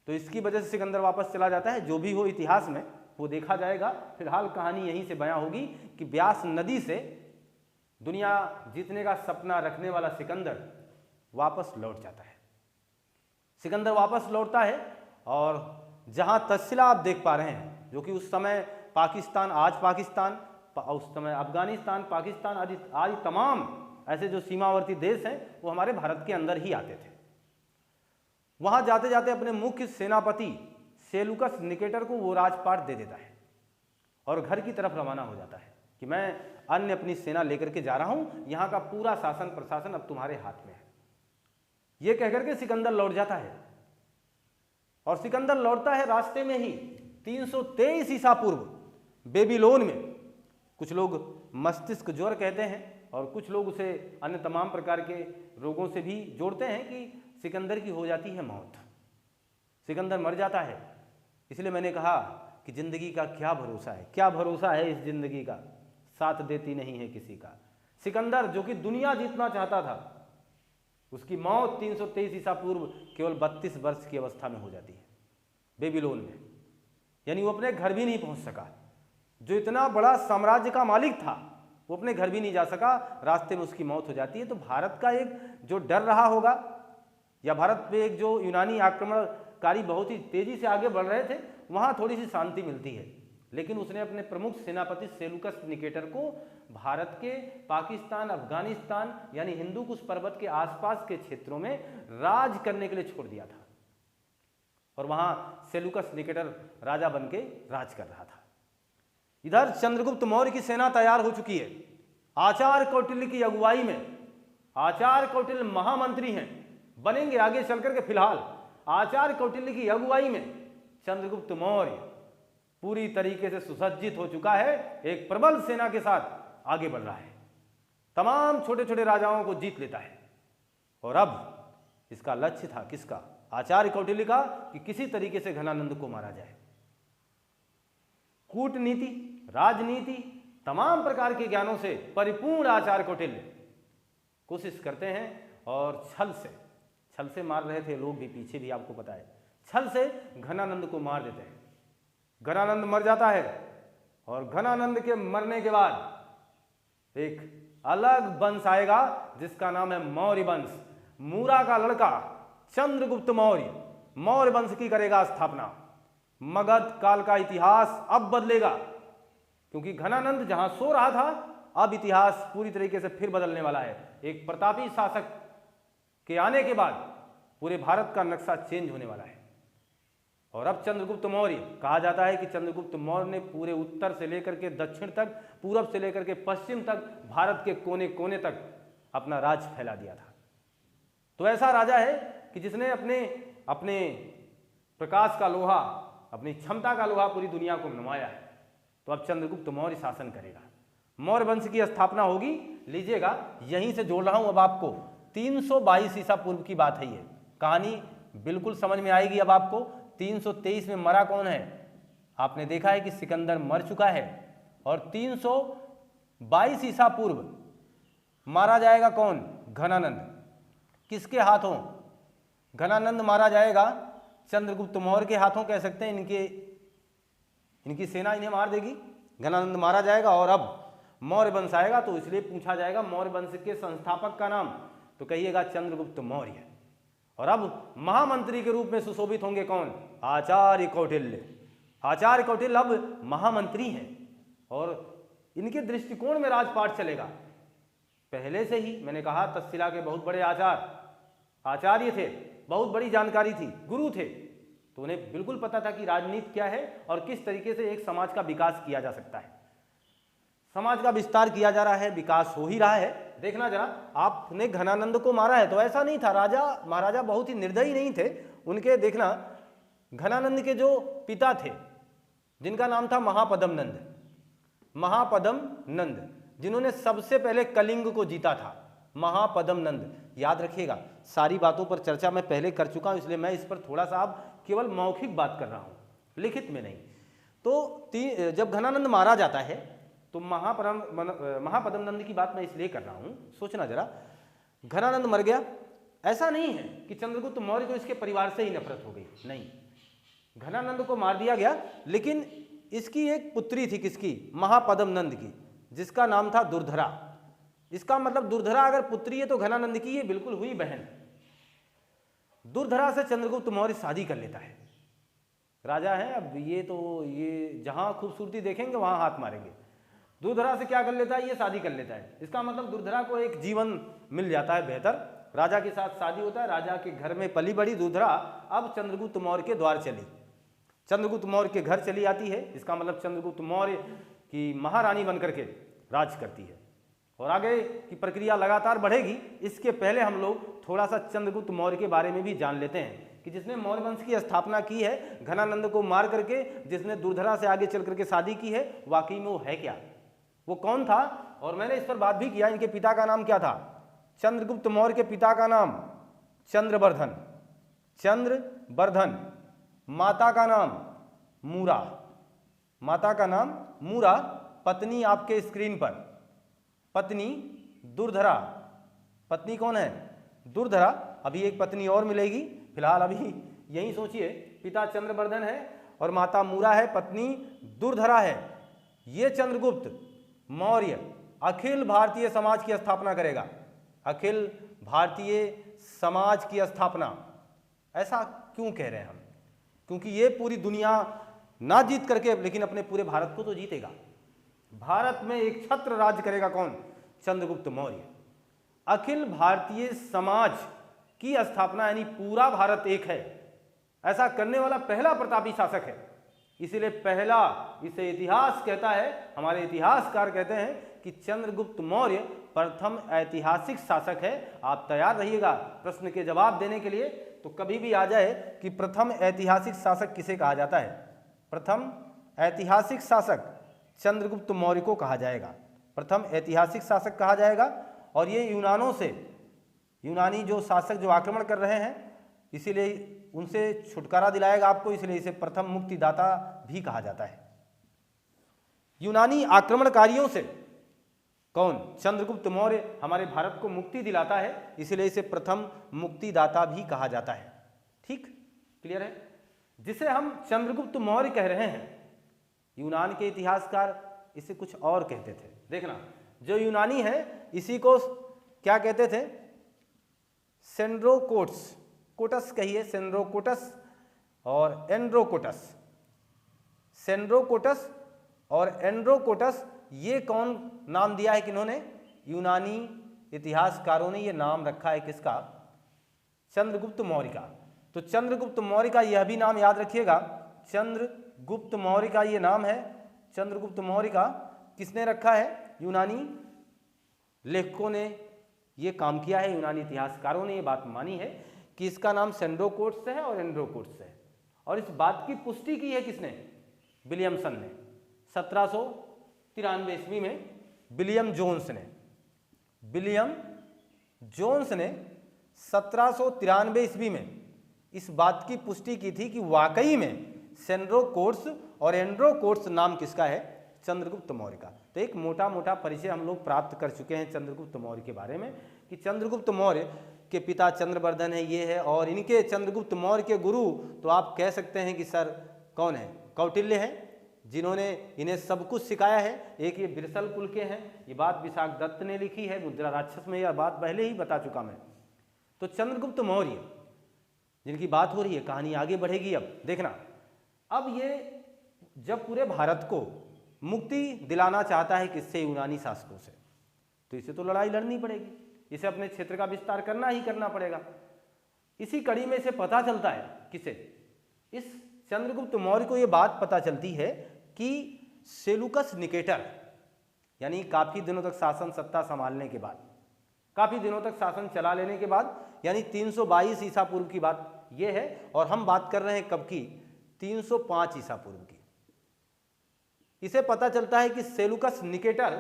तो इसकी वजह से सिकंदर वापस चला जाता है। जो भी हो इतिहास में वो देखा जाएगा। फिलहाल कहानी यहीं से बयां होगी कि व्यास नदी से दुनिया जीतने का सपना रखने वाला सिकंदर वापस लौट जाता है। सिकंदर वापस लौटता है और जहां तक्षशिला आप देख पा रहे हैं, जो कि उस समय पाकिस्तान, आज पाकिस्तान, उस समय अफगानिस्तान, पाकिस्तान आदि तमाम ऐसे जो सीमावर्ती देश हैं वो हमारे भारत के अंदर ही आते थे। वहां जाते जाते अपने मुख्य सेनापति सेलुकस निकेटर को वो राजपाट दे देता है और घर की तरफ रवाना हो जाता है कि मैं अन्य अपनी सेना लेकर के जा रहा हूं, यहां का पूरा शासन प्रशासन अब तुम्हारे हाथ में है। ये कहकर के सिकंदर लौट जाता है और सिकंदर लौटता है रास्ते में ही 323 ईसा पूर्व बेबीलोन में। कुछ लोग मस्तिष्क ज्वर कहते हैं और कुछ लोग उसे अन्य तमाम प्रकार के रोगों से भी जोड़ते हैं कि सिकंदर की हो जाती है मौत, सिकंदर मर जाता है। इसलिए मैंने कहा कि जिंदगी का क्या भरोसा है, क्या भरोसा है इस जिंदगी का, साथ देती नहीं है किसी का। सिकंदर जो कि दुनिया जीतना चाहता था, उसकी मौत 323 ईसा पूर्व केवल 32 वर्ष की अवस्था में हो जाती है बेबीलोन में। यानी वो अपने घर भी नहीं पहुंच सका। जो इतना बड़ा साम्राज्य का मालिक था वो अपने घर भी नहीं जा सका, रास्ते में उसकी मौत हो जाती है। तो भारत का एक जो डर रहा होगा, या भारत पे एक जो यूनानी आक्रमणकारी बहुत ही तेजी से आगे बढ़ रहे थे, वहाँ थोड़ी सी शांति मिलती है। लेकिन उसने अपने प्रमुख सेनापति सेलुकस निकेटर को भारत के पाकिस्तान, अफगानिस्तान यानी हिंदू कुश पर्वत के आसपास के क्षेत्रों में राज करने के लिए छोड़ दिया था और वहाँ सेलुकस निकेटर राजा बन के राज कर रहा था। इधर चंद्रगुप्त मौर्य की सेना तैयार हो चुकी है। आचार्य कौटिल्य की अगुवाई में, आचार्य कौटिल्य महामंत्री हैं, बनेंगे आगे चल करके। फिलहाल आचार्य कौटिल्य की अगुवाई में चंद्रगुप्त मौर्य पूरी तरीके से सुसज्जित हो चुका है, एक प्रबल सेना के साथ आगे बढ़ रहा है, तमाम छोटे छोटे राजाओं को जीत लेता है। और अब इसका लक्ष्य था किसका? आचार्य कौटिल्य का, कि किसी तरीके से घनानंद को मारा जाए। कूटनीति, राजनीति, तमाम प्रकार के ज्ञानों से परिपूर्ण आचार्य कौटिल्य कोशिश करते हैं और छल से मार रहे थे लोग भी, पीछे भी आपको पता है, छल से घनानंद को मार देते हैं। घनानंद मर जाता है और घनानंद के मरने के बाद एक अलग वंश आएगा जिसका नाम है मौर्य वंश। मूरा का लड़का चंद्रगुप्त मौर्य मौर्य वंश की करेगा स्थापना। मगध काल का इतिहास अब बदलेगा, क्योंकि घनानंद जहां सो रहा था, अब इतिहास पूरी तरीके से फिर बदलने वाला है। एक प्रतापी शासक के आने के बाद पूरे भारत का नक्शा चेंज होने वाला है। और अब चंद्रगुप्त मौर्य, कहा जाता है कि चंद्रगुप्त मौर्य ने पूरे उत्तर से लेकर के दक्षिण तक, पूरब से लेकर के पश्चिम तक, भारत के कोने कोने तक अपना राज फैला दिया था। तो ऐसा राजा है कि जिसने अपने अपने प्रकाश का लोहा, अपनी क्षमता का लोहा पूरी दुनिया को नुमाया है। तो अब चंद्रगुप्त मौर्य शासन करेगा, मौर्य वंश की स्थापना होगी। लीजिएगा, यहीं से जोड़ रहा हूं अब आपको, 322 ईसा पूर्व की बात है ये। कहानी बिल्कुल समझ में आएगी अब आपको। 323 में मरा कौन है? आपने देखा है कि सिकंदर मर चुका है। और 322 ईसा पूर्व मारा जाएगा कौन? घनानंद। किसके हाथों? घनानंद मारा जाएगा चंद्रगुप्त मौर्य के हाथों, कह सकते हैं। इनकी सेना इन्हें मार देगी, घनानंद मारा जाएगा और अब मौर्य वंश आएगा। तो इसलिए पूछा जाएगा मौर्य वंश के संस्थापक का नाम, तो कहिएगा चंद्रगुप्त मौर्य। और अब महामंत्री के रूप में सुशोभित होंगे कौन? आचार्य कौटिल्य। आचार्य कौटिल्य अब महामंत्री हैं और इनके दृष्टिकोण में राजपाट चलेगा। पहले से ही मैंने कहा तक्षशिला के बहुत बड़े आचार्य थे, बहुत बड़ी जानकारी थी, गुरु थे। तो उन्हें बिल्कुल पता था कि राजनीति क्या है और किस तरीके से एक समाज का विकास किया जा सकता है। समाज का विस्तार किया जा रहा है, विकास हो ही रहा है। देखना जरा, आपने घनानंद को मारा है तो ऐसा नहीं था, राजा महाराजा बहुत ही निर्दयी नहीं थे उनके। देखना, घनानंद के जो पिता थे जिनका नाम था महापद्म नंद, जिन्होंने सबसे पहले कलिंग को जीता था, महापद्म नंद। याद रखिएगा, सारी बातों पर चर्चा मैं पहले कर चुका हूं, इसलिए मैं इस पर थोड़ा सा अब केवल मौखिक बात कर रहा हूं, लिखित में नहीं। तो जब घनानंद मारा जाता है तो महापद्म नंद की बात मैं इसलिए कर रहा हूं, सोचना जरा। घनानंद मर गया, ऐसा नहीं है कि चंद्रगुप्त मौर्य को इसके परिवार से ही नफरत हो गई, नहीं। घनानंद को मार दिया गया, लेकिन इसकी एक पुत्री थी, किसकी? महापद्म नंद की, जिसका नाम था दुर्धरा। इसका मतलब दुर्धरा अगर पुत्री है तो घनानंद की ये बिल्कुल हुई बहन। दुर्धरा से चंद्रगुप्त मौर्य शादी कर लेता है। राजा है, अब ये जहां खूबसूरती देखेंगे वहां हाथ मारेंगे। दुर्धरा से क्या कर लेता है? ये शादी कर लेता है। इसका मतलब दुर्धरा को एक जीवन मिल जाता है बेहतर। राजा के साथ शादी होता है, राजा के घर में पली बड़ी दुर्धरा अब चंद्रगुप्त मौर्य के द्वार चली, चंद्रगुप्त मौर्य के घर चली आती है। इसका मतलब चंद्रगुप्त मौर्य की महारानी बनकर के राज करती है। और आगे की प्रक्रिया लगातार बढ़ेगी। इसके पहले हम लोग थोड़ा सा चंद्रगुप्त मौर्य के बारे में भी जान लेते हैं कि जिसने मौर्य वंश की स्थापना की है, घनानंद को मार करके, जिसने दुर्धरा से आगे चल करके शादी की है, वाकई में वो है क्या, वो कौन था? और मैंने इस पर बात भी किया। इनके पिता का नाम क्या था? चंद्रगुप्त मौर्य के पिता का नाम चंद्रवर्धन। माता का नाम मूरा। माता का नाम मूरा। पत्नी आपके स्क्रीन पर, पत्नी दुर्धरा। पत्नी कौन है? दुर्धरा। अभी एक पत्नी और मिलेगी, फिलहाल अभी यही सोचिए, पिता चंद्रवर्धन है और माता मूरा है, पत्नी दुर्धरा है। ये चंद्रगुप्त मौर्य अखिल भारतीय समाज की स्थापना करेगा। अखिल भारतीय समाज की स्थापना। ऐसा क्यों कह रहे हैं हम? क्योंकि ये पूरी दुनिया ना जीत करके, लेकिन अपने पूरे भारत को तो जीतेगा। भारत में एक छत्र राज्य करेगा कौन? चंद्रगुप्त मौर्य। अखिल भारतीय समाज की स्थापना, यानी पूरा भारत एक है, ऐसा करने वाला पहला प्रतापी शासक है। इसीलिए पहला, इसे इतिहास कहता है, हमारे इतिहासकार कहते हैं कि चंद्रगुप्त मौर्य प्रथम ऐतिहासिक शासक है। आप तैयार रहिएगा प्रश्न के जवाब देने के लिए। तो कभी भी आ जाए कि प्रथम ऐतिहासिक शासक किसे कहा जाता है? प्रथम ऐतिहासिक शासक चंद्रगुप्त मौर्य को कहा जाएगा, प्रथम ऐतिहासिक शासक कहा जाएगा। और ये यूनानों से, यूनानी जो शासक जो आक्रमण कर रहे हैं, इसीलिए उनसे छुटकारा दिलाएगा आपको, इसलिए इसे प्रथम मुक्तिदाता भी कहा जाता है। यूनानी आक्रमणकारियों से कौन? चंद्रगुप्त मौर्य हमारे भारत को मुक्ति दिलाता है, इसलिए इसे प्रथम मुक्तिदाता भी कहा जाता है। ठीक, क्लियर है? जिसे हम चंद्रगुप्त मौर्य कह रहे हैं, यूनान के इतिहासकार इसे कुछ और कहते थे। देखना, जो यूनानी है इसी को क्या कहते थे? सेंड्रोकोट्स, कोटस कहिए, सेंड्रोकोटस और एंड्रोकोटस। सेंड्रोकोटस और एंड्रोकोटस, ये कौन नाम दिया है? किन्होंने? यूनानी इतिहासकारों ने ये नाम रखा है। किसका? चंद्रगुप्त मौर्य का। तो चंद्रगुप्त मौर्य का यह भी नाम याद रखिएगा, चंद्रगुप्त मौर्य का ये नाम है। चंद्रगुप्त मौर्य का किसने रखा है? यूनानी लेखकों ने ये काम किया है, यूनानी इतिहासकारों ने ये बात मानी है कि इसका नाम सेंड्रोकोट्स है और एंड्रोकोट्स है। और इस बात की पुष्टि की है किसने? विलियमसन ने 1793 ईस्वी में। विलियम जोन्स ने 1793 ईस्वी में इस बात की पुष्टि की थी कि वाकई में सेंड्रोकोट्स और एंड्रोकोट्स नाम किसका है? चंद्रगुप्त मौर्य का। तो एक मोटा मोटा परिचय हम लोग प्राप्त कर चुके हैं चंद्रगुप्त मौर्य के बारे में कि चंद्रगुप्त मौर्य के पिता चंद्रवर्धन है, ये है, और इनके चंद्रगुप्त मौर्य के गुरु तो आप कह सकते हैं कि सर कौन है? कौटिल्य है, जिन्होंने इन्हें सब कुछ सिखाया है। एक ये बिरसल कुल के हैं, ये बात विशाख दत्त ने लिखी है, मुद्रा राक्षस में यह बात पहले ही बता चुका मैं। तो चंद्रगुप्त मौर्य जिनकी बात हो रही है, कहानी आगे बढ़ेगी। अब देखना, अब ये जब पूरे भारत को मुक्ति दिलाना चाहता है किससे? यूनानी शासकों से, तो इसे तो लड़ाई लड़नी पड़ेगी, इसे अपने क्षेत्र का विस्तार करना ही करना पड़ेगा। इसी कड़ी में इसे पता चलता है किसे? इस चंद्रगुप्त मौर्य को यह बात पता चलती है कि सेलुकस निकेटर, यानी काफी दिनों तक शासन सत्ता संभालने के बाद, काफी दिनों तक शासन चला लेने के बाद, यानी 322 ईसा पूर्व की बात यह है, और हम बात कर रहे हैं कब की? 305 ईसा पूर्व की। इसे पता चलता है कि सेलुकस निकेटर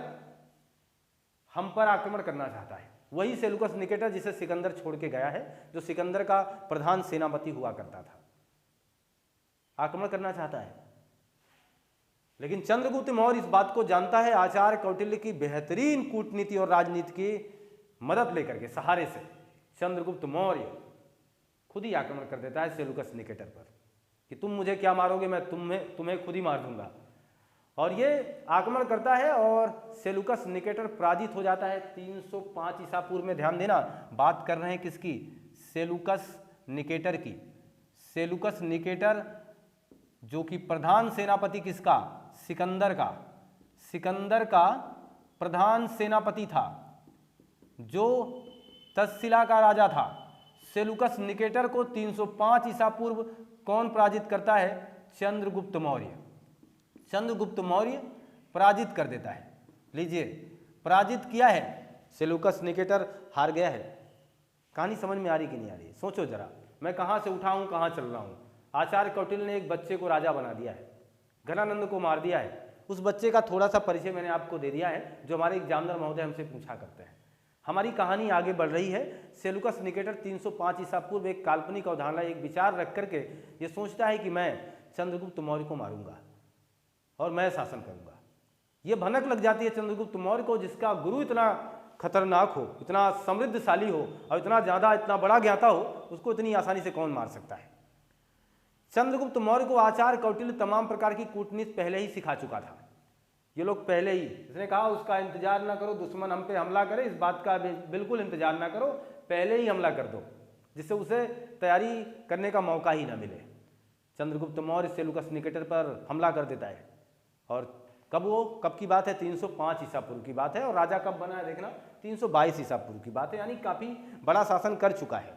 हम पर आक्रमण करना चाहता है। वही सेलुकस निकेटर जिसे सिकंदर छोड़ के गया है, जो सिकंदर का प्रधान सेनापति हुआ करता था, आक्रमण करना चाहता है। लेकिन चंद्रगुप्त मौर्य इस बात को जानता है, आचार्य कौटिल्य की बेहतरीन कूटनीति और राजनीति की मदद लेकर के, सहारे से चंद्रगुप्त मौर्य खुद ही आक्रमण कर देता है सेलुकस निकेटर पर कि तुम मुझे क्या मारोगे, मैं तुम्हें खुद ही मार दूंगा। और ये आक्रमण करता है और सेलुकस निकेटर पराजित हो जाता है 305 ईसा पूर्व में। ध्यान देना, बात कर रहे हैं किसकी? सेलुकस निकेटर की। सेलुकस निकेटर जो कि प्रधान सेनापति किसका? सिकंदर का। सिकंदर का प्रधान सेनापति था, जो तक्षशिला का राजा था। सेलुकस निकेटर को 305 ईसा पूर्व कौन पराजित करता है? चंद्रगुप्त मौर्य। चंद्रगुप्त मौर्य पराजित कर देता है। लीजिए, पराजित किया है, सेलुकस निकेटर हार गया है। कहानी समझ में आ रही कि नहीं आ रही? सोचो जरा, मैं कहाँ से उठा हूँ, कहाँ चल रहा हूँ। आचार्य कौटिल्य ने एक बच्चे को राजा बना दिया है, घनानंद को मार दिया है। उस बच्चे का थोड़ा सा परिचय मैंने आपको दे दिया है, जो हमारे एग्जामिनर महोदय हमसे पूछा करते हैं। हमारी कहानी आगे बढ़ रही है। सेलुकस निकेटर 305 ईसा पूर्व एक काल्पनिक अवधारणा, एक विचार रख करके ये सोचता है कि मैं चंद्रगुप्त मौर्य को मारूंगा और मैं शासन करूंगा। ये भनक लग जाती है चंद्रगुप्त मौर्य को, जिसका गुरु इतना खतरनाक हो, इतना समृद्धशाली हो और इतना बड़ा ज्ञाता हो, उसको इतनी आसानी से कौन मार सकता है। चंद्रगुप्त मौर्य को आचार्य कौटिल्य तमाम प्रकार की कूटनीति पहले ही सिखा चुका था। ये लोग पहले ही, इसने कहा उसका इंतजार ना करो, दुश्मन हम पे हमला करे, इस बात का बिल्कुल इंतजार ना करो, पहले ही हमला कर दो, जिससे उसे तैयारी करने का मौका ही ना मिले। चंद्रगुप्त मौर्य सेलुकस निकेटर पर हमला कर देता है। और कब की बात है? 305 ईसा पूर्व की बात है। और राजा कब बना है देखना, 322 ईसा पूर्व की बात है, यानी काफी बड़ा शासन कर चुका है।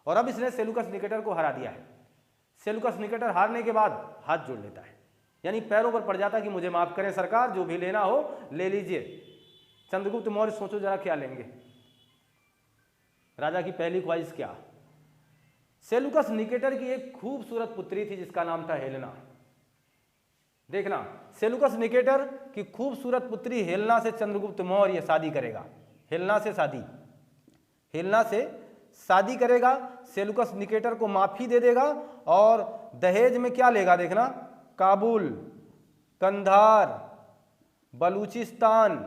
और अब इसने सेलुकस निकेटर को हरा दिया है। सेलुकस निकेटर हारने के बाद हाथ जोड़ लेता है, यानी पैरों पर पड़ जाता है कि मुझे माफ करें सरकार, जो भी लेना हो ले लीजिए। चंद्रगुप्त मौर्य सोचो जरा क्या लेंगे। राजा की पहली ख्वाहिश क्या? सेलुकस निकेटर की एक खूबसूरत पुत्री थी जिसका नाम था हेलेना। देखना, सेलुकस निकेटर की खूबसूरत पुत्री हेलेना से चंद्रगुप्त मौर्य शादी करेगा। हेलेना से शादी करेगा, सेलुकस निकेटर को माफी दे देगा और दहेज में क्या लेगा देखना, काबुल, कंधार, बलूचिस्तान,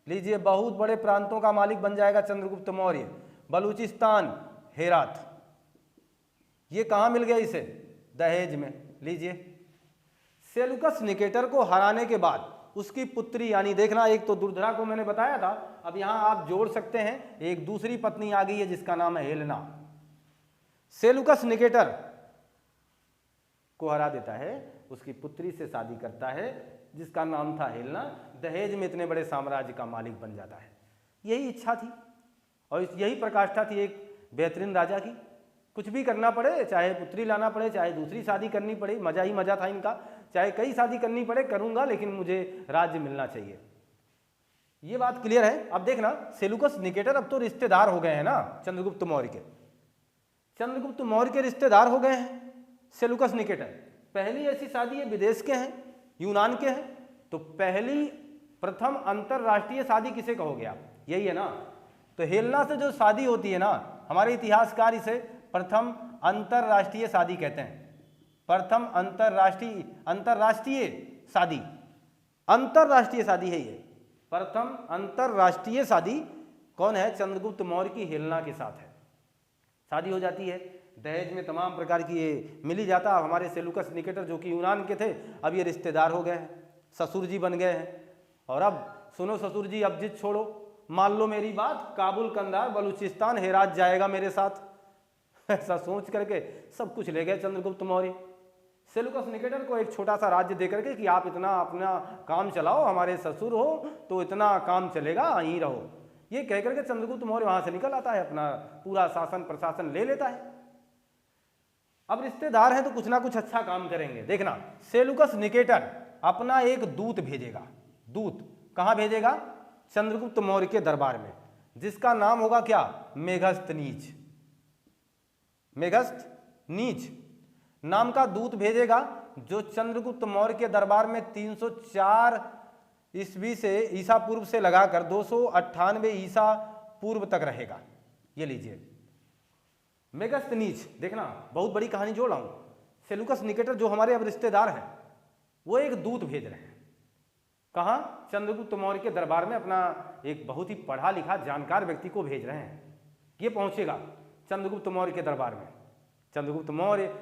लीजिए बहुत बड़े प्रांतों का मालिक बन जाएगा चंद्रगुप्त मौर्य। बलूचिस्तान, हेरात, ये कहाँ मिल गया इसे? दहेज में। लीजिए, सेलुकस निकेटर को हराने के बाद उसकी पुत्री, यानी देखना एक तो दुर्धरा को मैंने बताया था, अब यहां आप जोड़ सकते हैं एक दूसरी पत्नी आ गई है जिसका नाम है हेलेना। सेलुकस निकेटर को हरा देता है, उसकी पुत्री से शादी करता है जिसका नाम था हेलेना, दहेज में इतने बड़े साम्राज्य का मालिक बन जाता है। यही इच्छा थी और यही प्रकाष्ठा थी एक बेहतरीन राजा की। कुछ भी करना पड़े, चाहे पुत्री लाना पड़े, चाहे दूसरी शादी करनी पड़े, मजा ही मजा था इनका, चाहे कई शादी करनी पड़े करूंगा, लेकिन मुझे राज्य मिलना चाहिए। ये बात क्लियर है। अब देखना, सेलुकस निकेटर अब तो रिश्तेदार हो गए हैं ना चंद्रगुप्त मौर्य के। चंद्रगुप्त मौर्य के रिश्तेदार हो गए हैं सेलुकस निकेटर। पहली ऐसी शादी ये विदेश के हैं, यूनान के हैं। तो पहली प्रथम अंतरराष्ट्रीय शादी किसे कहोगे आप? यही है ना। तो हेलना से जो शादी होती है ना, हमारे इतिहासकार इसे प्रथम अंतरराष्ट्रीय शादी कहते हैं। प्रथम अंतरराष्ट्रीय शादी, अंतरराष्ट्रीय शादी है ये। प्रथम अंतरराष्ट्रीय शादी कौन है? चंद्रगुप्त मौर्य की हेलना के साथ है। शादी हो जाती है, दहेज में तमाम प्रकार की ये मिल ही जाता। हमारे सेलुकस निकेटर जो कि यूनान के थे, अब ये रिश्तेदार हो गए हैं, ससुर जी बन गए हैं। और अब सुनो ससुर जी, अब जिद छोड़ो, मान लो मेरी बात, काबुल, कंधार, बलूचिस्तान, हेरात जाएगा मेरे साथ। ऐसा सोच करके सब कुछ ले गए चंद्रगुप्त मौर्य। सेलुकस निकेटर को एक छोटा सा राज्य दे करके कि आप इतना अपना काम चलाओ, हमारे ससुर हो तो इतना काम चलेगा, यहीं रहो। ये कह करके चंद्रगुप्त मौर्य वहां से निकल आता है, अपना पूरा शासन प्रशासन ले लेता है। अब रिश्तेदार हैं तो कुछ ना कुछ अच्छा काम करेंगे। देखना, सेलुकस निकेटर अपना एक दूत भेजेगा। दूत कहां भेजेगा? चंद्रगुप्त मौर्य के दरबार में, जिसका नाम होगा क्या? मेघस्तनीज। मेघस्तनीज नाम का दूत भेजेगा, जो चंद्रगुप्त मौर्य के दरबार में 304 ईस्वी से ईसा पूर्व से लगाकर 298 ईसा पूर्व तक रहेगा। ये लीजिए मेघस्तनीज। देखना, बहुत बड़ी कहानी जोड़ रहा हूं। सेलुकस निकेटर जो हमारे अब रिश्तेदार हैं, वो एक दूत भेज रहे हैं। कहां? चंद्रगुप्त मौर्य के दरबार में अपना एक बहुत ही पढ़ा लिखा जानकार व्यक्ति को भेज रहे हैं। ये पहुंचेगा चंद्रगुप्त मौर्य के दरबार में। चंद्रगुप्त मौर्य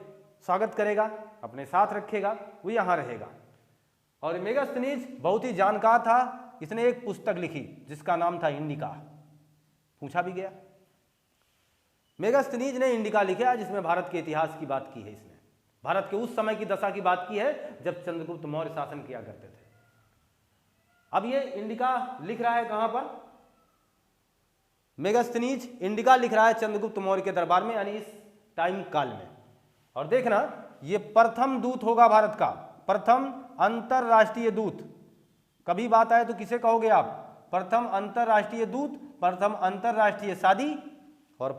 स्वागत करेगा, अपने साथ रखेगा, वो यहां रहेगा। और मेघस्तनीज बहुत ही जानकार था। इसने एक पुस्तक लिखी जिसका नाम था इंडिका। पूछा भी गया, मेघस्तनीज ने इंडिका लिखा, जिसमें भारत के इतिहास की बात की है। इसने भारत के उस समय की दशा की बात की है जब चंद्रगुप्त मौर्य शासन किया करते थे। अब ये इंडिका लिख रहा है कहां पर? मेघस्तनीज इंडिका लिख रहा है चंद्रगुप्त मौर्य के दरबार में, यानी इस टाइम काल में। और देखना, ये प्रथम दूत होगा भारत का, प्रथम अंतरराष्ट्रीय दूत। कभी बात आए तो किसे कहोगे आप? प्रथम अंतरराष्ट्रीय दूत, प्रथम अंतरराष्ट्रीय शादी, और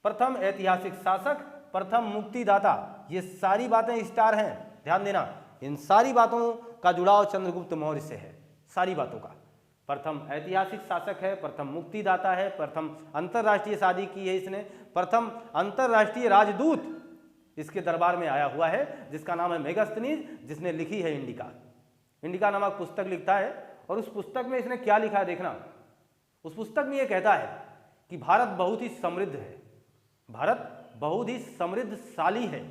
प्रथम ऐतिहासिक शासक, प्रथम मुक्तिदाता। ये सारी बातें स्टार हैं, ध्यान देना। इन सारी बातों का जुड़ाव चंद्रगुप्त मौर्य से है, सारी बातों का। प्रथम ऐतिहासिक शासक है, प्रथम मुक्तिदाता है, प्रथम अंतरराष्ट्रीय शादी की है इसने, प्रथम अंतरराष्ट्रीय राजदूत इसके दरबार में आया हुआ है, जिसका नाम है मेघस्तनीज, जिसने लिखी है इंडिका। इंडिका नामक पुस्तक लिखता है। और उस पुस्तक में इसने क्या लिखा है देखना। उस पुस्तक में यह कहता है कि भारत बहुत ही समृद्ध है, भारत बहुत ही समृद्धशाली है,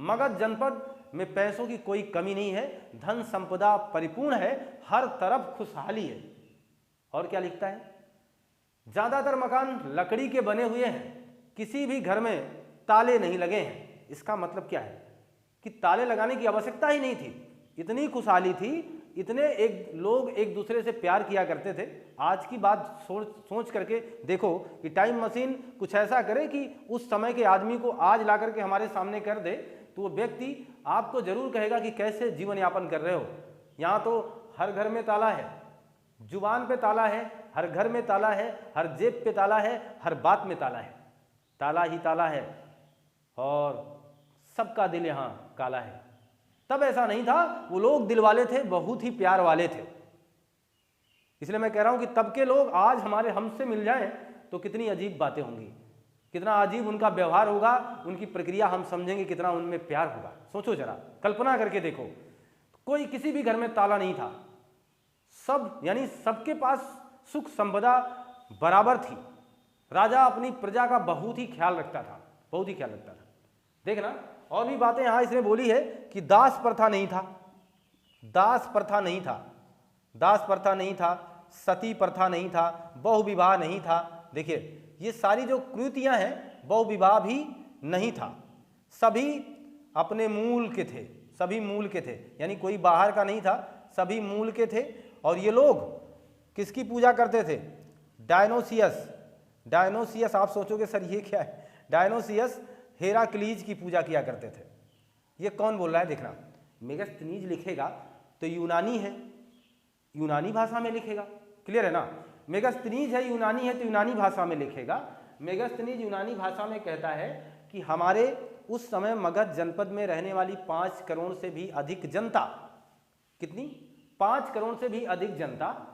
मगध जनपद में पैसों की कोई कमी नहीं है, धन संपदा परिपूर्ण है, हर तरफ खुशहाली है। और क्या लिखता है? ज्यादातर मकान लकड़ी के बने हुए हैं, किसी भी घर में ताले नहीं लगे हैं। इसका मतलब क्या है कि ताले लगाने की आवश्यकता ही नहीं थी, इतनी खुशहाली थी, इतने लोग एक दूसरे से प्यार किया करते थे। आज की बात सोच करके देखो कि टाइम मशीन कुछ ऐसा करे कि उस समय के आदमी को आज ला करके हमारे सामने कर दे, तो वो व्यक्ति आपको जरूर कहेगा कि कैसे जीवन यापन कर रहे हो। यहाँ तो हर घर में ताला है, जुबान पे ताला है, हर घर में ताला है, हर जेब पे ताला है, हर बात में ताला है, ताला ही ताला है, और सबका दिल यहाँ काला है। तब ऐसा नहीं था, वो लोग दिल वाले थे, बहुत ही प्यार वाले थे। इसलिए मैं कह रहा हूं कि तब के लोग आज हमसे मिल जाएं तो कितनी अजीब बातें होंगी, कितना अजीब उनका व्यवहार होगा, उनकी प्रक्रिया हम समझेंगे, कितना उनमें प्यार होगा। सोचो जरा, कल्पना करके देखो, कोई किसी भी घर में ताला नहीं था, सब यानी सबके पास सुख संपदा बराबर थी। राजा अपनी प्रजा का बहुत ही ख्याल रखता था, बहुत ही ख्याल रखता था। देखना, और भी बातें यहां इसने बोली है कि दास प्रथा नहीं था, दास प्रथा नहीं था, दास प्रथा नहीं था, सती प्रथा नहीं था, बहुविवाह नहीं था। देखिए ये सारी जो कृतियां हैं, बहुविवाह भी नहीं था, सभी अपने मूल के थे, सभी मूल के थे, यानी कोई बाहर का नहीं था, सभी मूल के थे। और ये लोग किसकी पूजा करते थे? डायनोसियस, डायनोसियस, आप सोचोगे सर ये क्या है, डायनोसियस हेराक्लीज की पूजा किया करते थे। ये कौन बोल रहा है देखना, मेगास्थनीज लिखेगा तो यूनानी है, यूनानी भाषा में लिखेगा, क्लियर है ना। मेगास्थनीज है यूनानी है तो यूनानी भाषा में लिखेगा। मेगास्थनीज यूनानी भाषा में कहता है कि हमारे उस समय मगध जनपद में रहने वाली 5 करोड़ से भी अधिक जनता, कितनी, 5 करोड़ से भी अधिक जनता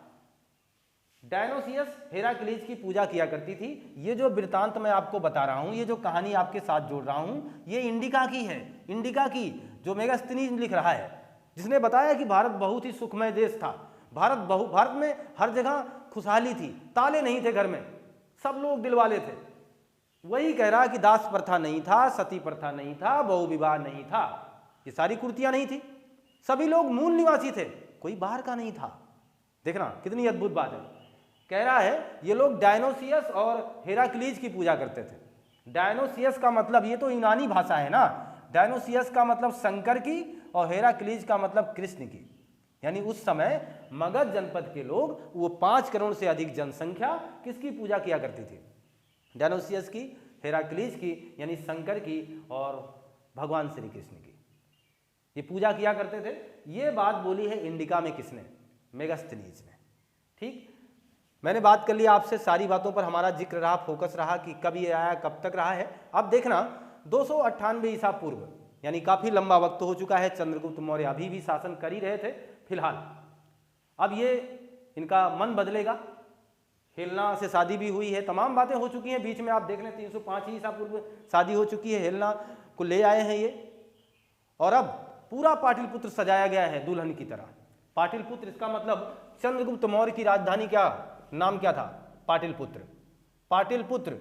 डायनोसियस हेराक्लीज की पूजा किया करती थी। ये जो वृत्तांत मैं आपको बता रहा हूं, ये जो कहानी आपके साथ जोड़ रहा हूं, ये इंडिका की है, इंडिका की, जो मेगास्थनीज लिख रहा है, जिसने बताया कि भारत बहुत ही सुखमय देश था, भारत में हर जगह खुशहाली थी, ताले नहीं थे घर में, सब लोग दिलवाले थे। वही कह रहा कि दास प्रथा नहीं था, सती प्रथा नहीं था, बहु विवाह नहीं था, ये सारी कुर्तियां नहीं थी, सभी लोग मूल निवासी थे, कोई बाहर का नहीं था। देखना कितनी अद्भुत बात है। कह रहा है ये लोग डायनोसियस और हेराक्लीज की पूजा करते थे। डायनोसियस का मतलब, ये तो यूनानी भाषा है ना, डायनोसियस का मतलब शंकर की और हेराक्लीज का मतलब कृष्ण की। यानी उस समय मगध जनपद के लोग, वो 5 करोड़ से अधिक जनसंख्या किसकी पूजा किया करती थी, डायनोसियस की, हेराक्लीज की, यानी शंकर की और भगवान श्री कृष्ण की, ये पूजा किया करते थे। ये बात बोली है इंडिका में किसने, मेगास्थनीज ने। ठीक, मैंने बात कर लिया आपसे, सारी बातों पर हमारा जिक्र रहा, फोकस रहा कि कब ये आया, कब तक रहा है। अब देखना 298 ईसा पूर्व, यानी काफी लंबा वक्त हो चुका है, चंद्रगुप्त मौर्य अभी भी शासन कर ही रहे थे फिलहाल। अब ये इनका मन बदलेगा, हेलना से शादी भी हुई है, तमाम बातें हो चुकी हैं, बीच में आप देख लें 305 ईसा पूर्व शादी हो चुकी है, हेलना को ले आए हैं ये, और अब पूरा पाटलिपुत्र सजाया गया है दुल्हन की तरह। पाटलिपुत्र, इसका मतलब चंद्रगुप्त मौर्य की राजधानी क्या, नाम क्या था, पाटलिपुत्र। पाटलिपुत्र,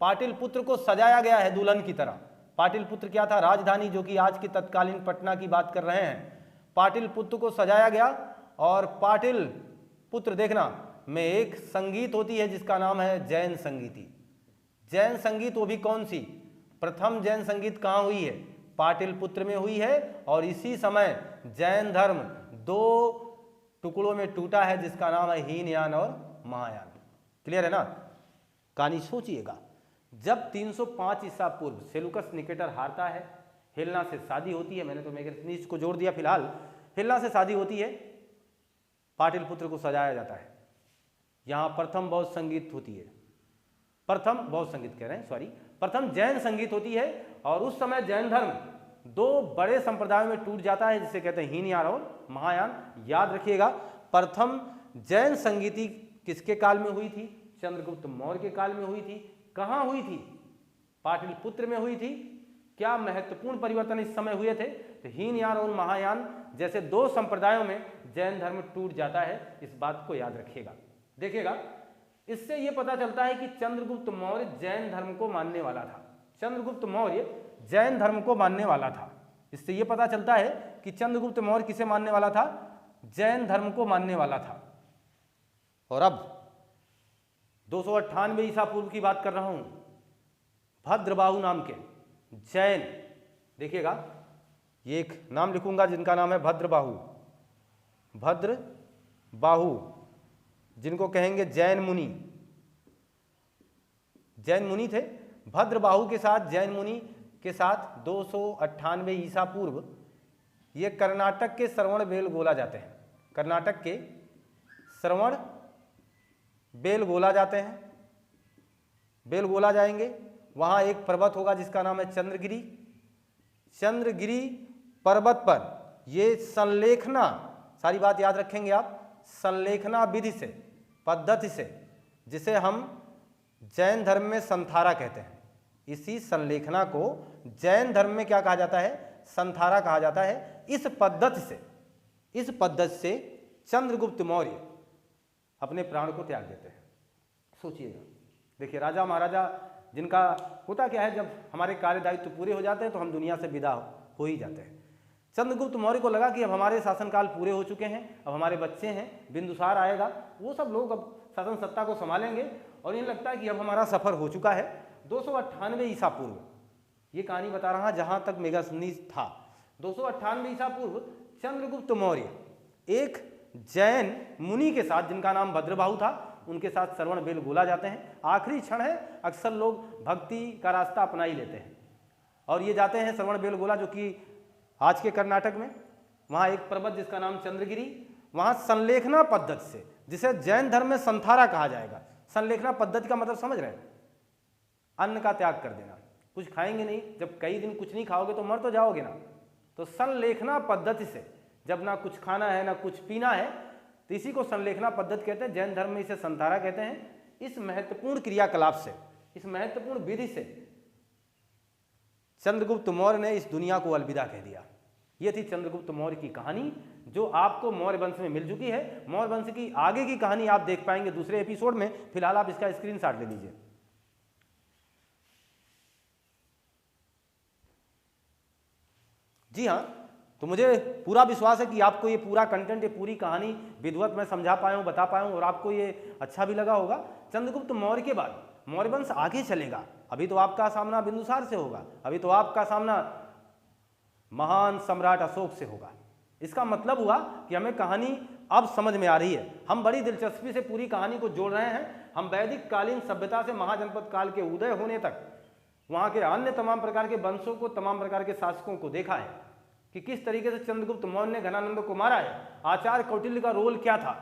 पाटलिपुत्र को सजाया गया है दुल्हन की तरह। पाटलिपुत्र क्या था, राजधानी, जो कि आज की तत्कालीन पटना की बात कर रहे हैं। पाटलिपुत्र को सजाया गया, और पाटलिपुत्र देखना में एक संगीत होती है जिसका नाम है जैन संगीति। जैन संगीत, वो भी कौन सी, प्रथम जैन संगीत कहाँ हुई है, पाटलिपुत्र में हुई है। और इसी समय जैन धर्म 2 टुकड़ों में टूटा है, जिसका नाम है हीनयान और महायान। क्लियर है ना। कहानी सोचिएगा, जब 305 ईसा पूर्व सेलुकस निकेटर हारता है, हेलना से शादी होती है, मैंने तो मेगास्थनीज को जोड़ दिया फिलहाल, हेलना से शादी होती है, पाटलिपुत्र को सजाया जाता है। यहाँ प्रथम बौद्ध संगीत होती है, प्रथम बौद्ध संगीत कह रहे हैं, सॉरी, प्रथम जैन संगीत होती है। और उस समय जैन धर्म 2 बड़े संप्रदायों में टूट जाता है, जिसे कहते हैं हीनयान और महायान। याद रखिएगा, प्रथम जैन संगीति किसके काल में हुई थी, चंद्रगुप्त मौर्य के काल में हुई थी। कहाँ हुई थी, पाटलिपुत्र में हुई थी। क्या महत्वपूर्ण परिवर्तन इस समय हुए थे, तो हीनयान और महायान जैसे 2 संप्रदायों में जैन धर्म टूट जाता है, इस बात को याद रखिएगा। देखिएगा, इससे यह पता चलता है कि चंद्रगुप्त मौर्य जैन धर्म को मानने वाला था। चंद्रगुप्त मौर्य जैन धर्म को मानने वाला था। इससे यह पता चलता है कि चंद्रगुप्त मौर्य किसे मानने वाला था, जैन धर्म को मानने वाला था। और अब 298 ईसा पूर्व की बात कर रहा हूं, भद्रबाहु नाम के जैन, देखिएगा ये एक नाम लिखूंगा जिनका नाम है भद्रबाहु। भद्रबाहु, जिनको कहेंगे जैन मुनि, जैन मुनि थे। भद्रबाहु के साथ, जैन मुनि के साथ 298 ईसा पूर्व ये कर्नाटक के श्रवण बेलगोला जाते हैं। कर्नाटक के श्रवण बेलगोला जाते हैं, बेलगोला जाएंगे, वहां एक पर्वत होगा जिसका नाम है चंद्रगिरी। चंद्रगिरी पर्वत पर ये संलेखना, सारी बात याद रखेंगे आप, संलेखना विधि से, पद्धति से, जिसे हम जैन धर्म में संथारा कहते हैं, इसी संलेखना को जैन धर्म में क्या कहा जाता है, संथारा कहा जाता है। इस पद्धति से चंद्रगुप्त मौर्य अपने प्राण को त्याग देते हैं। सोचिएगा, देखिए राजा महाराजा जिनका होता क्या है, जब हमारे कार्य दायित्व पूरे हो जाते हैं तो हम दुनिया से विदा हो ही जाते हैं। चंद्रगुप्त मौर्य को लगा कि अब हमारे शासनकाल पूरे हो चुके हैं, अब हमारे बच्चे हैं, बिंदुसार आएगा, वो सब लोग अब शासन सत्ता को संभालेंगे, और इन्हें लगता है कि अब हमारा सफर हो चुका है। 298 ईसा पूर्व ये कहानी बता रहा जहां तक मेगास्थनीज था। 298 ईसा पूर्व चंद्रगुप्त मौर्य एक जैन मुनि के साथ, जिनका नाम भद्रबाहु था, उनके साथ श्रवण बेलगोला जाते हैं। आखिरी क्षण है, अक्सर लोग भक्ति का रास्ता अपना ही लेते हैं और ये जाते हैं श्रवण बेलगोला, जो कि आज के कर्नाटक में। वहाँ एक पर्वत जिसका नाम चंद्रगिरी, वहाँ संलेखना पद्धति से, जिसे जैन धर्म में संथारा कहा जाएगा। संलेखना पद्धति का मतलब समझ रहे हैं? अन्न का त्याग कर देना, कुछ खाएंगे नहीं। जब कई दिन कुछ नहीं खाओगे तो मर तो जाओगे ना। तो संलेखना पद्धति से, जब ना कुछ खाना है ना कुछ पीना है, तो इसी को संलेखना पद्धति कहते हैं। जैन धर्म में इसे संथारा कहते हैं। इस महत्वपूर्ण क्रियाकलाप से, इस महत्वपूर्ण विधि से चंद्रगुप्त मौर्य ने इस दुनिया को अलविदा कह दिया। यह थी चंद्रगुप्त मौर्य की कहानी, जो आपको मौर्य वंश में मिल चुकी है। मौर्य वंश की आगे की कहानी आप देख पाएंगे दूसरे एपिसोड में। फिलहाल आप इसका स्क्रीनशॉट ले लीजिए। जी हाँ, तो मुझे पूरा विश्वास है कि आपको ये पूरा कंटेंट, ये पूरी कहानी विधिवत मैं समझा पाया हूँ, बता पाया हूँ और आपको ये अच्छा भी लगा होगा। चंद्रगुप्त मौर्य के बाद मौर्य वंश आगे चलेगा। अभी तो आपका सामना बिंदुसार से होगा, अभी तो आपका सामना महान सम्राट अशोक से होगा। इसका मतलब हुआ कि हमें कहानी अब समझ में आ रही है। हम बड़ी दिलचस्पी से पूरी कहानी को जोड़ रहे हैं। हम वैदिक कालीन सभ्यता से महाजनपद काल के उदय होने तक वहाँ के अन्य तमाम प्रकार के वंशों को, तमाम प्रकार के शासकों को देखा है कि किस तरीके से चंद्रगुप्त मौर्य ने घनानंद को मारा है। आचार्य कौटिल्य का रोल क्या था,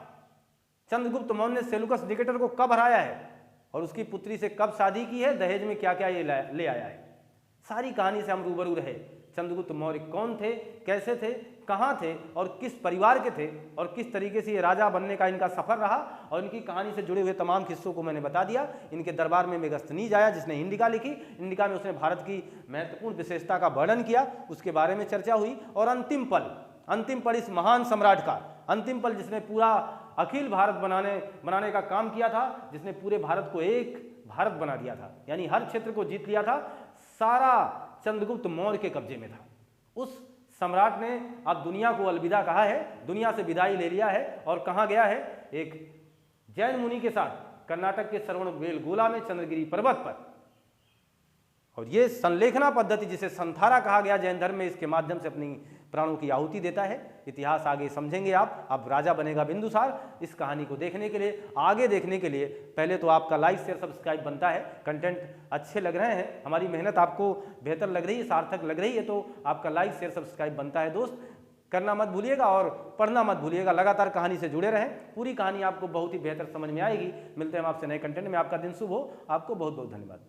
चंद्रगुप्त मौर्य ने सेलुकस निकेटर को कब हराया है और उसकी पुत्री से कब शादी की है, दहेज में क्या क्या ये ले आया है। सारी कहानी से हम रूबरू रहे। चंद्रगुप्त मौर्य कौन थे, कैसे थे, कहाँ थे और किस परिवार के थे और किस तरीके से ये राजा बनने का इनका सफर रहा, और इनकी कहानी से जुड़े हुए तमाम किस्सों को मैंने बता दिया। इनके दरबार में मेगस्थनीज आया, जिसने इंडिका लिखी। इंडिका में उसने भारत की महत्वपूर्ण विशेषता का वर्णन किया, उसके बारे में चर्चा हुई। और अंतिम पल इस महान सम्राट का, अंतिम पल जिसने पूरा अखिल भारत बनाने का काम किया था, जिसने पूरे भारत को एक भारत बना दिया था, यानी हर क्षेत्र को जीत लिया था, सारा चंद्रगुप्त मौर्य के कब्जे में था। उस सम्राट ने अब दुनिया को अलविदा कहा है, दुनिया से विदाई ले लिया है और कहाँ गया है, एक जैन मुनि के साथ कर्नाटक के श्रवण बेलगोला में चंद्रगिरी पर्वत पर। और ये संलेखना पद्धति, जिसे संथारा कहा गया जैन धर्म में, इसके माध्यम से अपनी प्राणों की आहुति देता है। इतिहास आगे समझेंगे आप। अब राजा बनेगा बिंदुसार। इस कहानी को देखने के लिए, आगे देखने के लिए पहले तो आपका लाइक शेयर सब्सक्राइब बनता है। कंटेंट अच्छे लग रहे हैं, हमारी मेहनत आपको बेहतर लग रही है, सार्थक लग रही है, तो आपका लाइक शेयर सब्सक्राइब बनता है दोस्त। करना मत भूलिएगा और पढ़ना मत भूलिएगा। लगातार कहानी से जुड़े रहें, पूरी कहानी आपको बहुत ही बेहतर समझ में आएगी। मिलते हैं हम आपसे नए कंटेंट में। आपका दिन शुभ हो। आपको बहुत बहुत धन्यवाद।